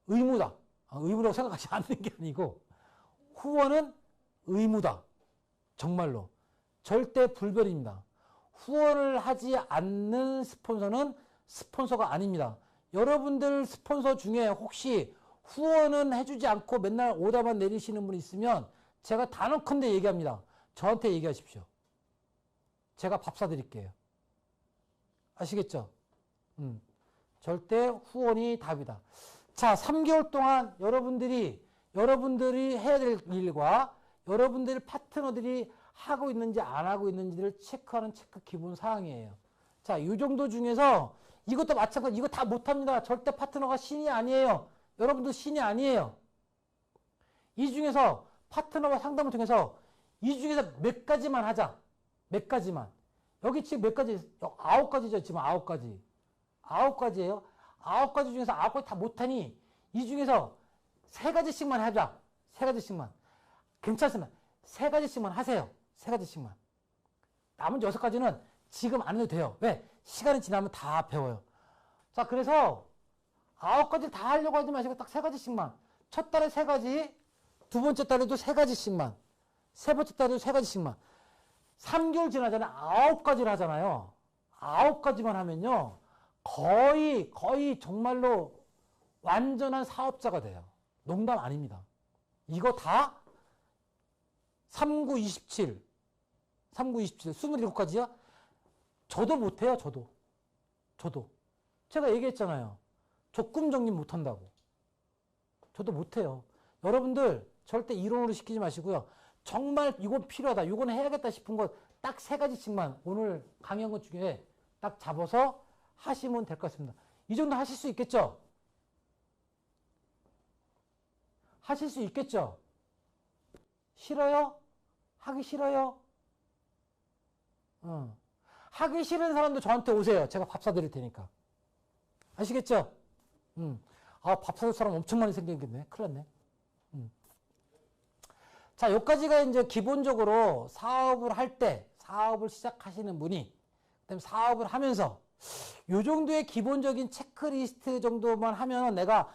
의무다. 의무라고 생각하지 않는 게 아니고 후원은 의무다. 정말로. 절대 불변입니다. 후원을 하지 않는 스폰서는 스폰서가 아닙니다. 여러분들 스폰서 중에 혹시 후원은 해주지 않고 맨날 오다만 내리시는 분 있으면 제가 단언컨대 얘기합니다. 저한테 얘기하십시오. 제가 밥 사드릴게요. 아시겠죠? 절대 후원이 답이다. 자, 3개월 동안 여러분들이 해야 될 일과 여러분들 파트너들이 하고 있는지 안 하고 있는지를 체크하는 체크 기본 사항이에요. 자, 이 정도 중에서 이것도 마찬가지. 이거 다 못합니다. 절대 파트너가 신이 아니에요. 여러분도 신이 아니에요. 이 중에서 파트너와 상담을 통해서 이 중에서 몇 가지만 하자. 몇 가지만. 여기 지금 몇 가지? 9가지죠. 지금 9가지. 9가지예요. 9가지 중에서 9가지 다 못하니 이 중에서 3가지씩만 하자. 3가지씩만. 괜찮습니다. 3가지씩만 하세요. 3가지씩만. 나머지 6가지는 지금 안 해도 돼요. 왜? 시간이 지나면 다 배워요. 자, 그래서 9가지 다 하려고 하지 마시고 딱 3가지씩만. 첫 달에 3가지, 두 번째 달에도 3가지씩만, 세 번째 달에도 3가지씩만. 3개월 지나잖아요. 9가지를 하잖아요. 9가지만 하면요. 거의 정말로 완전한 사업자가 돼요. 농담 아닙니다. 이거 다 3927, 27가지요? 저도 못해요, 저도. 제가 얘기했잖아요. 저 꿈 정립 못한다고. 저도 못해요. 여러분들 절대 이론으로 시키지 마시고요. 정말 이건 필요하다, 이건 해야겠다 싶은 것 딱 3가지씩만 오늘 강의한 것 중에 딱 잡아서 하시면 될 것 같습니다. 이 정도 하실 수 있겠죠? 하실 수 있겠죠? 싫어요? 하기 싫어요? 하기 싫은 사람도 저한테 오세요. 제가 밥 사드릴 테니까. 아시겠죠? 밥 사줄 사람 엄청 많이 생겼겠네. 큰일 났네. 자, 여기까지가 이제 기본적으로 사업을 할 때, 사업을 시작하시는 분이, 그 다음에 사업을 하면서, 요 정도의 기본적인 체크리스트 정도만 하면 내가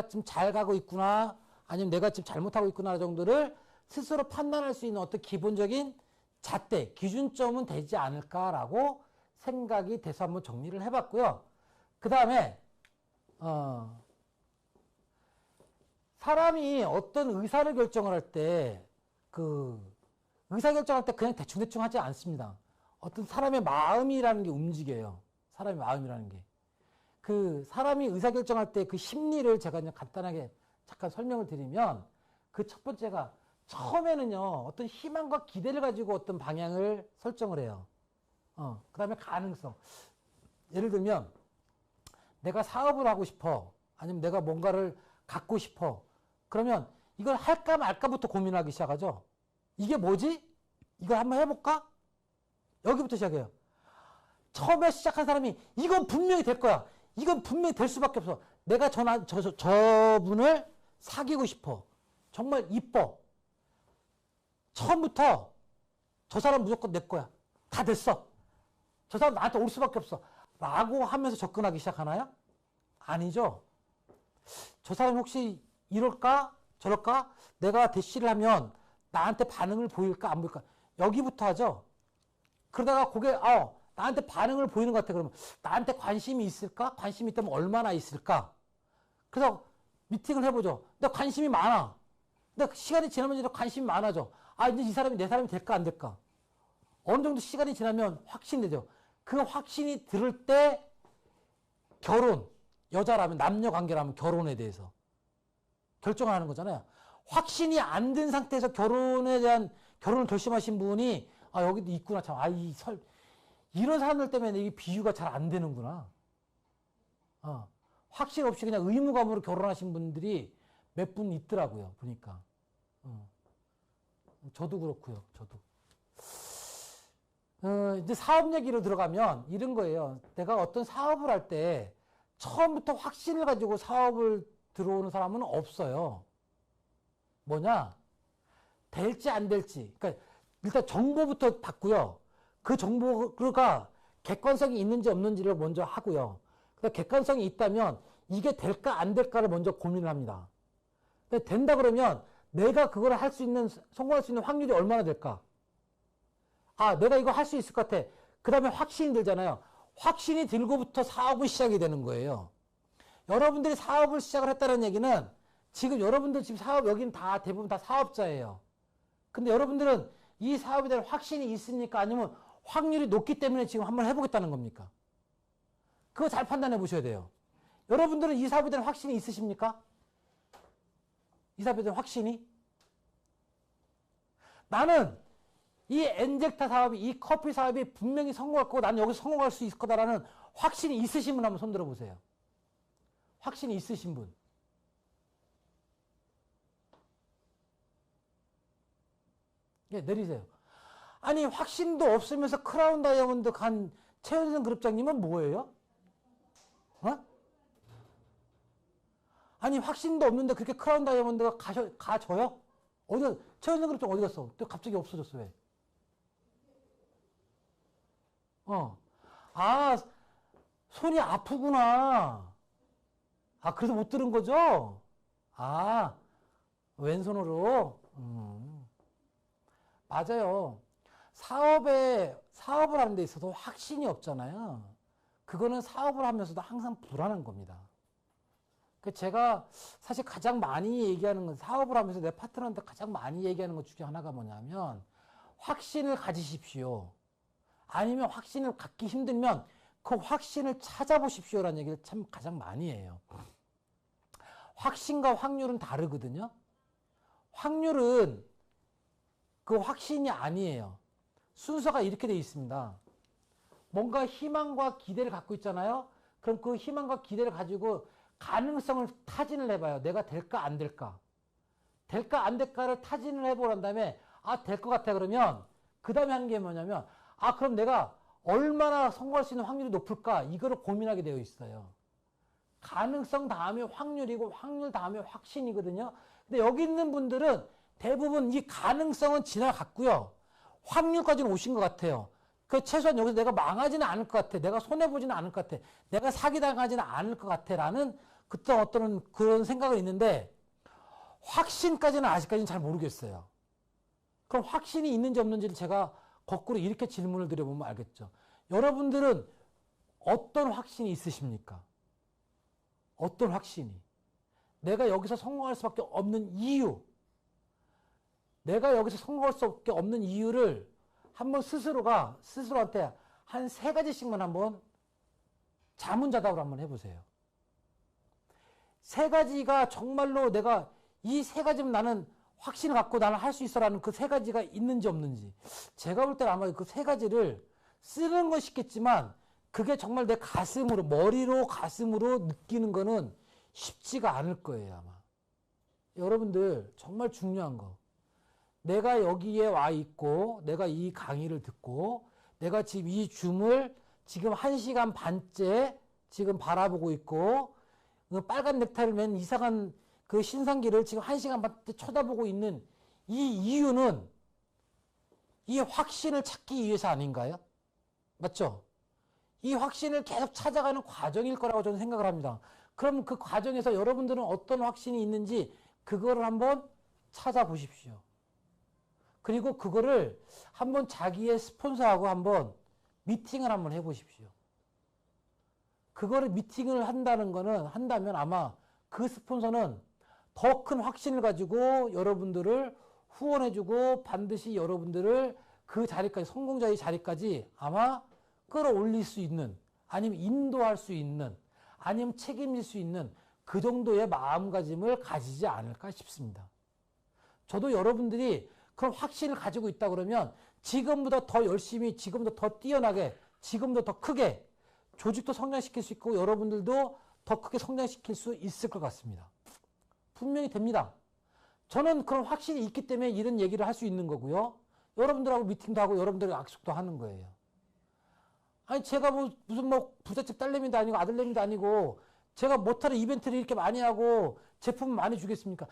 좀 잘 가고 있구나, 아니면 내가 지금 잘못하고 있구나 정도를 스스로 판단할 수 있는 어떤 기본적인 잣대, 기준점은 되지 않을까라고 생각이 돼서 한번 정리를 해봤고요. 그 다음에, 사람이 어떤 의사를 결정을 할 때, 의사결정할 때 그냥 대충대충 하지 않습니다. 어떤 사람의 마음이라는 게 움직여요. 사람의 마음이라는 게. 사람이 의사결정할 때 그 심리를 제가 그냥 간단하게 잠깐 설명을 드리면, 그 첫 번째가 처음에는요, 어떤 희망과 기대를 가지고 어떤 방향을 설정을 해요. 그 다음에 가능성. 예를 들면, 내가 사업을 하고 싶어. 아니면 내가 뭔가를 갖고 싶어. 그러면 이걸 할까 말까부터 고민하기 시작하죠. 이게 뭐지? 이걸 한번 해볼까? 여기부터 시작해요. 처음에 시작한 사람이 이건 분명히 될 거야. 이건 분명히 될 수밖에 없어. 내가 저분을 사귀고 싶어. 정말 이뻐. 처음부터 저 사람 무조건 내 거야. 다 됐어. 저 사람 나한테 올 수밖에 없어. 라고 하면서 접근하기 시작하나요? 아니죠. 저 사람이 혹시 이럴까? 저럴까? 내가 대시를 하면 나한테 반응을 보일까? 안 보일까? 여기부터 하죠. 그러다가 그게 나한테 반응을 보이는 것 같아. 그러면 나한테 관심이 있을까? 관심이 있다면 얼마나 있을까? 그래서 미팅을 해보죠. 근데 관심이 많아. 근데 시간이 지나면 관심이 많아져. 이제 이 사람이 내 사람이 될까? 안 될까? 어느 정도 시간이 지나면 확신이 되죠. 그 확신이 들을 때 결혼, 여자라면 남녀 관계라면 결혼에 대해서 결정을 하는 거잖아요. 확신이 안 든 상태에서 결혼을 결심하신 분이 여기도 있구나. 참, 이런 사람들 때문에 이게 비유가 잘 안 되는구나. 확신 없이 그냥 의무감으로 결혼하신 분들이 몇 분 있더라고요. 보니까. 저도 그렇고요. 저도. 이제 사업 얘기로 들어가면 이런 거예요. 내가 어떤 사업을 할 때 처음부터 확신을 가지고 사업을 들어오는 사람은 없어요. 뭐냐? 될지 안 될지. 그러니까 일단 정보부터 받고요. 그 정보가 객관성이 있는지 없는지를 먼저 하고요. 그러니까 객관성이 있다면 이게 될까 안 될까를 먼저 고민을 합니다. 근데 된다 그러면 내가 그걸 할 수 있는, 성공할 수 있는 확률이 얼마나 될까? 아, 내가 이거 할 수 있을 것 같아. 그 다음에 확신이 들잖아요. 확신이 들고부터 사업이 시작이 되는 거예요. 여러분들이 사업을 시작을 했다는 얘기는 지금 여러분들 지금 사업, 여기는 다 대부분 다 사업자예요. 근데 여러분들은 이 사업에 대한 확신이 있습니까? 아니면 확률이 높기 때문에 지금 한번 해보겠다는 겁니까? 그거 잘 판단해 보셔야 돼요. 여러분들은 이 사업에 대한 확신이 있으십니까? 이 사업에 대한 확신이? 나는 이 엔젝타 사업이, 이 커피 사업이 분명히 성공할 거고 나는 여기서 성공할 수 있을 거다라는 확신이 있으신 분 한번 손 들어 보세요. 확신이 있으신 분. 예, 내리세요. 아니, 확신도 없으면서 크라운 다이아몬드 간 최현성 그룹장님은 뭐예요? 어? 아니, 확신도 없는데 그렇게 크라운 다이아몬드가 가져요? 어디, 최현성 그룹장 어디 갔어? 또 갑자기 없어졌어, 왜? 아, 손이 아프구나. 아, 그래서 못 들은 거죠? 아, 왼손으로? 맞아요. 사업을 하는 데 있어서 확신이 없잖아요. 그거는 사업을 하면서도 항상 불안한 겁니다. 제가 사실 가장 많이 얘기하는 건, 사업을 하면서 내 파트너한테 가장 많이 얘기하는 것 중에 하나가 뭐냐면, 확신을 가지십시오. 아니면 확신을 갖기 힘들면 그 확신을 찾아보십시오라는 얘기를 참 가장 많이 해요. 확신과 확률은 다르거든요. 확률은 그 확신이 아니에요. 순서가 이렇게 되어 있습니다. 뭔가 희망과 기대를 갖고 있잖아요. 그럼 그 희망과 기대를 가지고 가능성을 타진을 해봐요. 내가 될까 안 될까. 될까 안 될까를 타진을 해보란 다음에 아, 될 것 같아 그러면 그 다음에 하는 게 뭐냐면 아, 그럼 내가 얼마나 성공할 수 있는 확률이 높을까? 이거를 고민하게 되어 있어요. 가능성 다음에 확률이고 확률 다음에 확신이거든요. 근데 여기 있는 분들은 대부분 이 가능성은 지나갔고요. 확률까지는 오신 것 같아요. 그 최소한 여기서 내가 망하지는 않을 것 같아. 내가 손해보지는 않을 것 같아. 내가 사기당하지는 않을 것 같아. 라는 그때 어떤 그런 생각은 있는데 확신까지는 아직까지는 잘 모르겠어요. 그럼 확신이 있는지 없는지를 제가 거꾸로 이렇게 질문을 드려보면 알겠죠. 여러분들은 어떤 확신이 있으십니까? 어떤 확신이? 내가 여기서 성공할 수밖에 없는 이유. 내가 여기서 성공할 수밖에 없는 이유를 한번 스스로한테 한 3가지씩만 한번 자문자답으로 한번 해보세요. 3가지가 정말로 내가 이 3가지면 나는 확신을 갖고 나는 할 수 있어라는 그 3가지가 있는지 없는지. 제가 볼 때는 아마 그 3가지를 쓰는 건 쉽겠지만 그게 정말 내 가슴으로, 머리로 가슴으로 느끼는 거는 쉽지가 않을 거예요, 아마. 여러분들 정말 중요한 거. 내가 여기에 와 있고 내가 이 강의를 듣고 내가 지금 이 줌을 지금 1시간 반째 지금 바라보고 있고 그 빨간 넥타이를 맨 이상한 그 신상기를 지금 1시간 반째 쳐다보고 있는 이 이유는 이 확신을 찾기 위해서 아닌가요? 맞죠? 이 확신을 계속 찾아가는 과정일 거라고 저는 생각을 합니다. 그럼 그 과정에서 여러분들은 어떤 확신이 있는지 그거를 한번 찾아보십시오. 그리고 그거를 한번 자기의 스폰서하고 한번 미팅을 한번 해보십시오. 그거를 미팅을 한다면 아마 그 스폰서는 더 큰 확신을 가지고 여러분들을 후원해주고 반드시 여러분들을 그 자리까지, 성공자의 자리까지 아마 끌어올릴 수 있는, 아니면 인도할 수 있는, 아니면 책임질 수 있는 그 정도의 마음가짐을 가지지 않을까 싶습니다. 저도 여러분들이 그런 확신을 가지고 있다 그러면 지금보다 더 열심히, 지금보다 더 뛰어나게, 지금보다 더 크게 조직도 성장시킬 수 있고 여러분들도 더 크게 성장시킬 수 있을 것 같습니다. 분명히 됩니다. 저는 그런 확신이 있기 때문에 이런 얘기를 할 수 있는 거고요. 여러분들하고 미팅도 하고 여러분들하고 약속도 하는 거예요. 아니 제가 무슨 부잣집 딸내미도 아니고 아들내미도 아니고 제가 못하는 이벤트를 이렇게 많이 하고 제품을 많이 주겠습니까?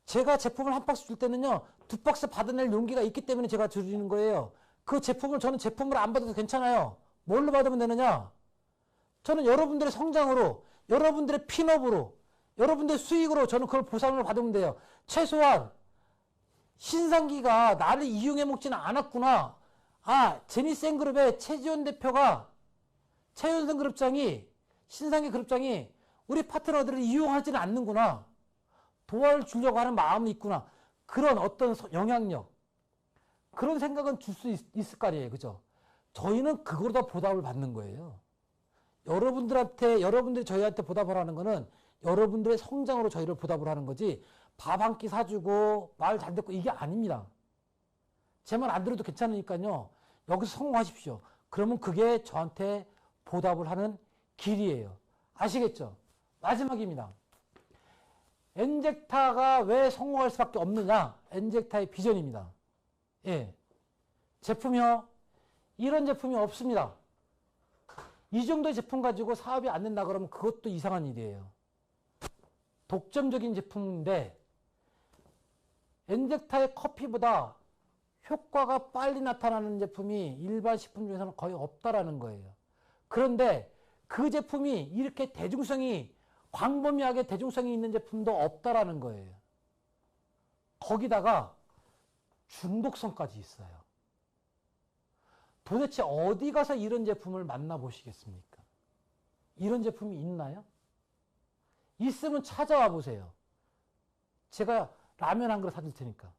제가 제품을 한 박스 줄 때는요 2박스 받아낼 용기가 있기 때문에 제가 드리는 거예요. 그 제품을 저는 제품을 안 받아도 괜찮아요. 뭘로 받으면 되느냐? 저는 여러분들의 성장으로, 여러분들의 핀업으로, 여러분들의 수익으로 저는 그걸 보상을 받으면 돼요. 최소한 신상기가 나를 이용해 먹지는 않았구나. 아, 제니센그룹의 최지원 대표가, 최연성 그룹장이, 신상기 그룹장이 우리 파트너들을 이용하지는 않는구나. 도와주려고 하는 마음이 있구나. 그런 어떤 영향력, 그런 생각은 줄 수 있을 거 아니에요. 그죠? 저희는 그거로 다 보답을 받는 거예요. 여러분들이 저희한테 보답을 하는 거는 여러분들의 성장으로 저희를 보답을 하는 거지, 밥 한 끼 사주고 말 잘 듣고 이게 아닙니다. 제 말 안 들어도 괜찮으니까요. 여기서 성공하십시오. 그러면 그게 저한테 보답을 하는 길이에요. 아시겠죠? 마지막입니다. 엔젝타가 왜 성공할 수밖에 없느냐? 엔젝타의 비전입니다. 예. 제품이요? 이런 제품이 없습니다. 이 정도의 제품 가지고 사업이 안 된다 그러면 그것도 이상한 일이에요. 독점적인 제품인데 엔젝타의 커피보다 효과가 빨리 나타나는 제품이 일반 식품 중에서는 거의 없다라는 거예요. 그런데 그 제품이 이렇게 광범위하게 대중성이 있는 제품도 없다라는 거예요. 거기다가 중독성까지 있어요. 도대체 어디 가서 이런 제품을 만나보시겠습니까? 이런 제품이 있나요? 있으면 찾아와 보세요. 제가 라면 한 그릇 사줄 테니까.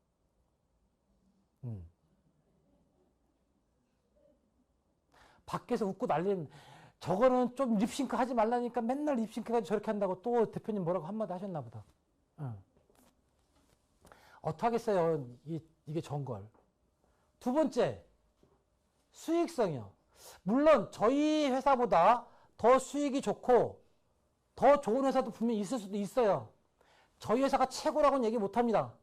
밖에서 웃고 난리는, 저거는 좀 립싱크 하지 말라니까 맨날 립싱크 가지고 저렇게 한다고 또 대표님 뭐라고 한마디 하셨나 보다. 어떡하겠어요. 이게 좋은 걸. 두 번째, 수익성이요. 물론 저희 회사보다 더 수익이 좋고 더 좋은 회사도 분명히 있을 수도 있어요. 저희 회사가 최고라고는 얘기 못합니다.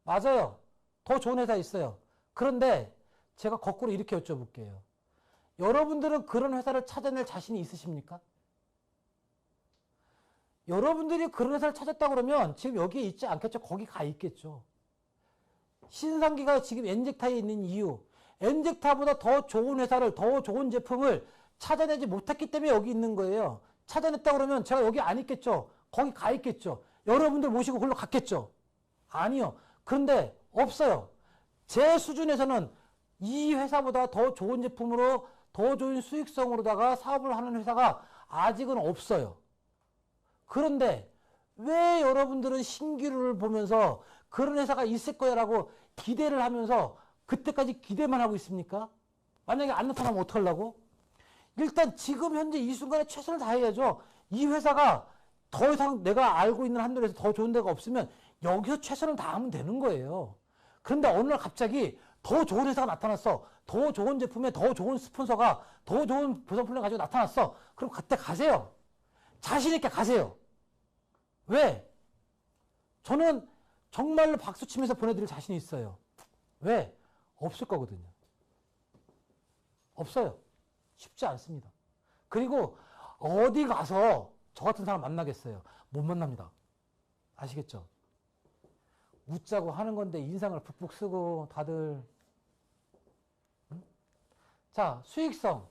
맞아요. 더 좋은 회사 있어요. 그런데 제가 거꾸로 이렇게 여쭤볼게요. 여러분들은 그런 회사를 찾아낼 자신이 있으십니까? 여러분들이 그런 회사를 찾았다 그러면 지금 여기에 있지 않겠죠? 거기 가 있겠죠. 신상기가 지금 엔젝타에 있는 이유, 엔젝타보다 더 좋은 회사를, 더 좋은 제품을 찾아내지 못했기 때문에 여기 있는 거예요. 찾아냈다 그러면 제가 여기 안 있겠죠? 거기 가 있겠죠? 여러분들 모시고 그걸로 갔겠죠? 아니요. 그런데 없어요. 제 수준에서는 이 회사보다 더 좋은 제품으로 더 좋은 수익성으로다가 사업을 하는 회사가 아직은 없어요. 그런데 왜 여러분들은 신기루를 보면서 그런 회사가 있을 거야라고 기대를 하면서 그때까지 기대만 하고 있습니까? 만약에 안 나타나면 어떡하려고? 일단 지금 현재 이 순간에 최선을 다해야죠. 이 회사가 더 이상 내가 알고 있는 한도에서 더 좋은 데가 없으면 여기서 최선을 다하면 되는 거예요. 그런데 어느 날 갑자기 더 좋은 회사가 나타났어. 더 좋은 제품에 더 좋은 스폰서가 더 좋은 보상 플랜 가지고 나타났어. 그럼 그때 가세요. 자신 있게 가세요. 왜? 저는 정말로 박수 치면서 보내드릴 자신이 있어요. 왜? 없을 거거든요. 없어요. 쉽지 않습니다. 그리고 어디 가서 저 같은 사람 만나겠어요? 못 만납니다. 아시겠죠? 웃자고 하는 건데 인상을 푹푹 쓰고 다들. 자, 수익성.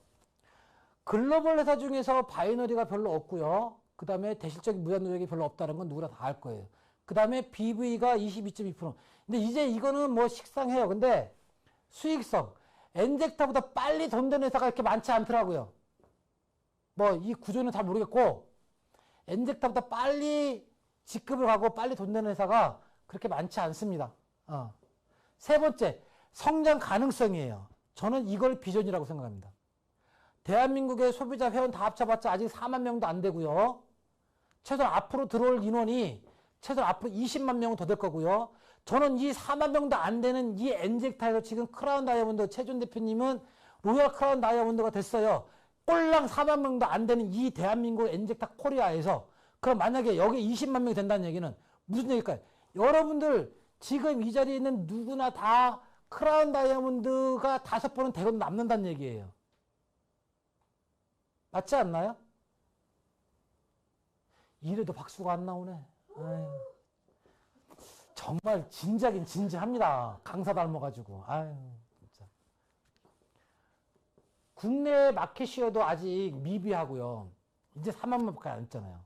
글로벌 회사 중에서 바이너리가 별로 없고요. 그 다음에 대실적인 무한노력이 별로 없다는 건 누구나 다 알 거예요. 그 다음에 BV가 22.2%. 근데 이제 이거는 뭐 식상해요. 근데 수익성. 엔젝타보다 빨리 돈 되는 회사가 이렇게 많지 않더라고요. 뭐 이 구조는 잘 모르겠고, 엔젝타보다 빨리 직급을 가고 빨리 돈 되는 회사가 그렇게 많지 않습니다. 세 번째, 성장 가능성이에요. 저는 이걸 비전이라고 생각합니다. 대한민국의 소비자 회원 다 합쳐봤자 아직 4만 명도 안 되고요. 최소한 앞으로 들어올 인원이 최소한 앞으로 20만 명은 더 될 거고요. 저는 이 4만 명도 안 되는 이 엔젝타에서 지금 크라운 다이아몬드, 최준 대표님은 로얄 크라운 다이아몬드가 됐어요. 꼴랑 4만 명도 안 되는 이 대한민국 엔젝타 코리아에서, 그럼 만약에 여기 20만 명이 된다는 얘기는 무슨 얘기일까요? 여러분들 지금 이 자리에 있는 누구나 다 크라운 다이아몬드가 5번은 대건 남는다는 얘기예요. 맞지 않나요? 이래도 박수가 안 나오네. 아유. 정말 진지하긴 진지합니다. 강사 닮아가지고. 아유, 진짜. 국내 마켓이어도 아직 미비하고요. 이제 4만 명밖에 안 했잖아요.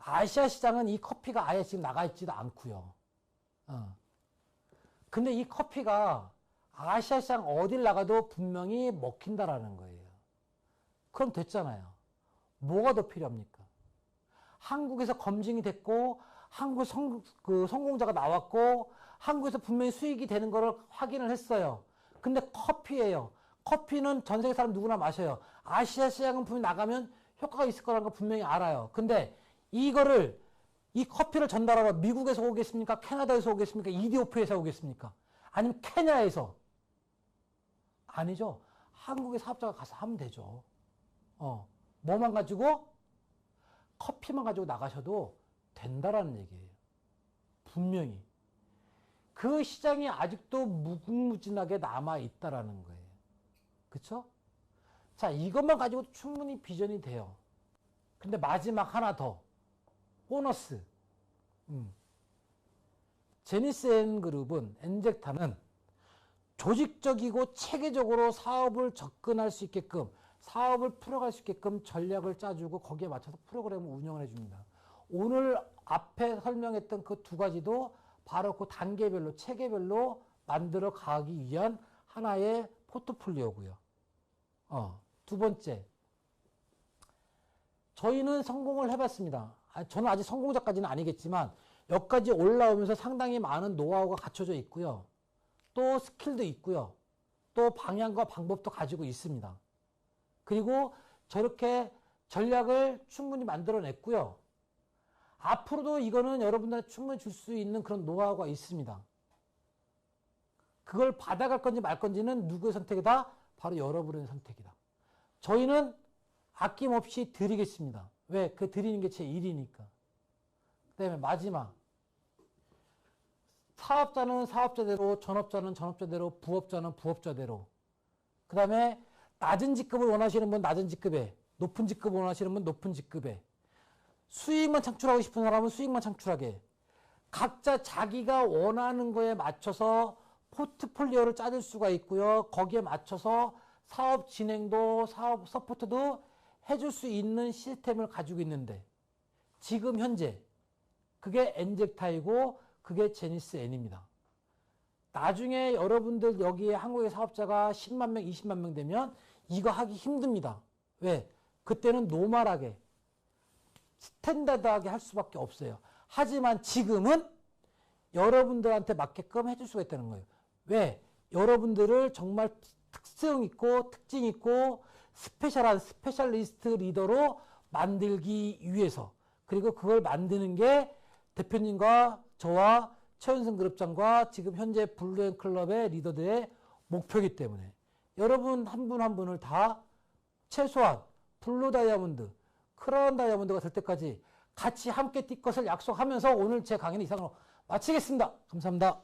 아시아 시장은 이 커피가 아예 지금 나가 있지도 않고요. 근데 이 커피가 아시아 시장 어딜 나가도 분명히 먹힌다라는 거예요. 그럼 됐잖아요. 뭐가 더 필요합니까? 한국에서 검증이 됐고, 한국에서 성공자가 나왔고, 한국에서 분명히 수익이 되는 거를 확인을 했어요. 근데 커피예요. 커피는 전 세계 사람 누구나 마셔요. 아시아 시장은 분명히 나가면 효과가 있을 거라는 걸 분명히 알아요. 근데 이 커피를 전달하러 미국에서 오겠습니까? 캐나다에서 오겠습니까? 이디오피아에서 오겠습니까? 아니면 케냐에서? 아니죠. 한국의 사업자가 가서 하면 되죠. 뭐만 가지고? 커피만 가지고 나가셔도 된다라는 얘기예요. 분명히. 그 시장이 아직도 무궁무진하게 남아있다라는 거예요. 그쵸? 자, 이것만 가지고도 충분히 비전이 돼요. 근데 마지막 하나 더. 보너스. 제니스앤그룹은, 엔젝타는 조직적이고 체계적으로 사업을 접근할 수 있게끔, 사업을 풀어갈 수 있게끔 전략을 짜주고 거기에 맞춰서 프로그램을 운영을 해줍니다. 오늘 앞에 설명했던 그 두 가지도 바로 그 단계별로, 체계별로 만들어 가기 위한 하나의 포트폴리오고요. 두 번째. 저희는 성공을 해봤습니다. 저는 아직 성공자까지는 아니겠지만 여기까지 올라오면서 상당히 많은 노하우가 갖춰져 있고요. 또 스킬도 있고요. 또 방향과 방법도 가지고 있습니다. 그리고 저렇게 전략을 충분히 만들어냈고요. 앞으로도 이거는 여러분들한테 충분히 줄 수 있는 그런 노하우가 있습니다. 그걸 받아갈 건지 말 건지는 누구의 선택이다? 바로 여러분의 선택이다. 저희는 아낌없이 드리겠습니다. 왜? 그 드리는 게 제 일이니까. 그 다음에 마지막. 사업자는 사업자대로, 전업자는 전업자대로, 부업자는 부업자대로. 그 다음에 낮은 직급을 원하시는 분 낮은 직급에, 높은 직급을 원하시는 분 높은 직급에, 수익만 창출하고 싶은 사람은 수익만 창출하게, 각자 자기가 원하는 거에 맞춰서 포트폴리오를 짜줄 수가 있고요. 거기에 맞춰서 사업 진행도, 사업 서포트도 해줄 수 있는 시스템을 가지고 있는데, 지금 현재 그게 엔젝타이고 그게 제니스N입니다. 나중에 여러분들 여기에 한국의 사업자가 10만 명, 20만 명 되면 이거 하기 힘듭니다. 왜? 그때는 노멀하게, 스탠다드하게 할 수밖에 없어요. 하지만 지금은 여러분들한테 맞게끔 해줄 수가 있다는 거예요. 왜? 여러분들을 정말 특성 있고 특징 있고 스페셜한 스페셜리스트 리더로 만들기 위해서, 그리고 그걸 만드는 게 대표님과 저와 최은승 그룹장과 지금 현재 블루앤클럽의 리더들의 목표이기 때문에 여러분 한 분 한 분을 다 최소한 블루 다이아몬드, 크라운 다이아몬드가 될 때까지 같이 함께 뛸 것을 약속하면서 오늘 제 강의는 이상으로 마치겠습니다. 감사합니다.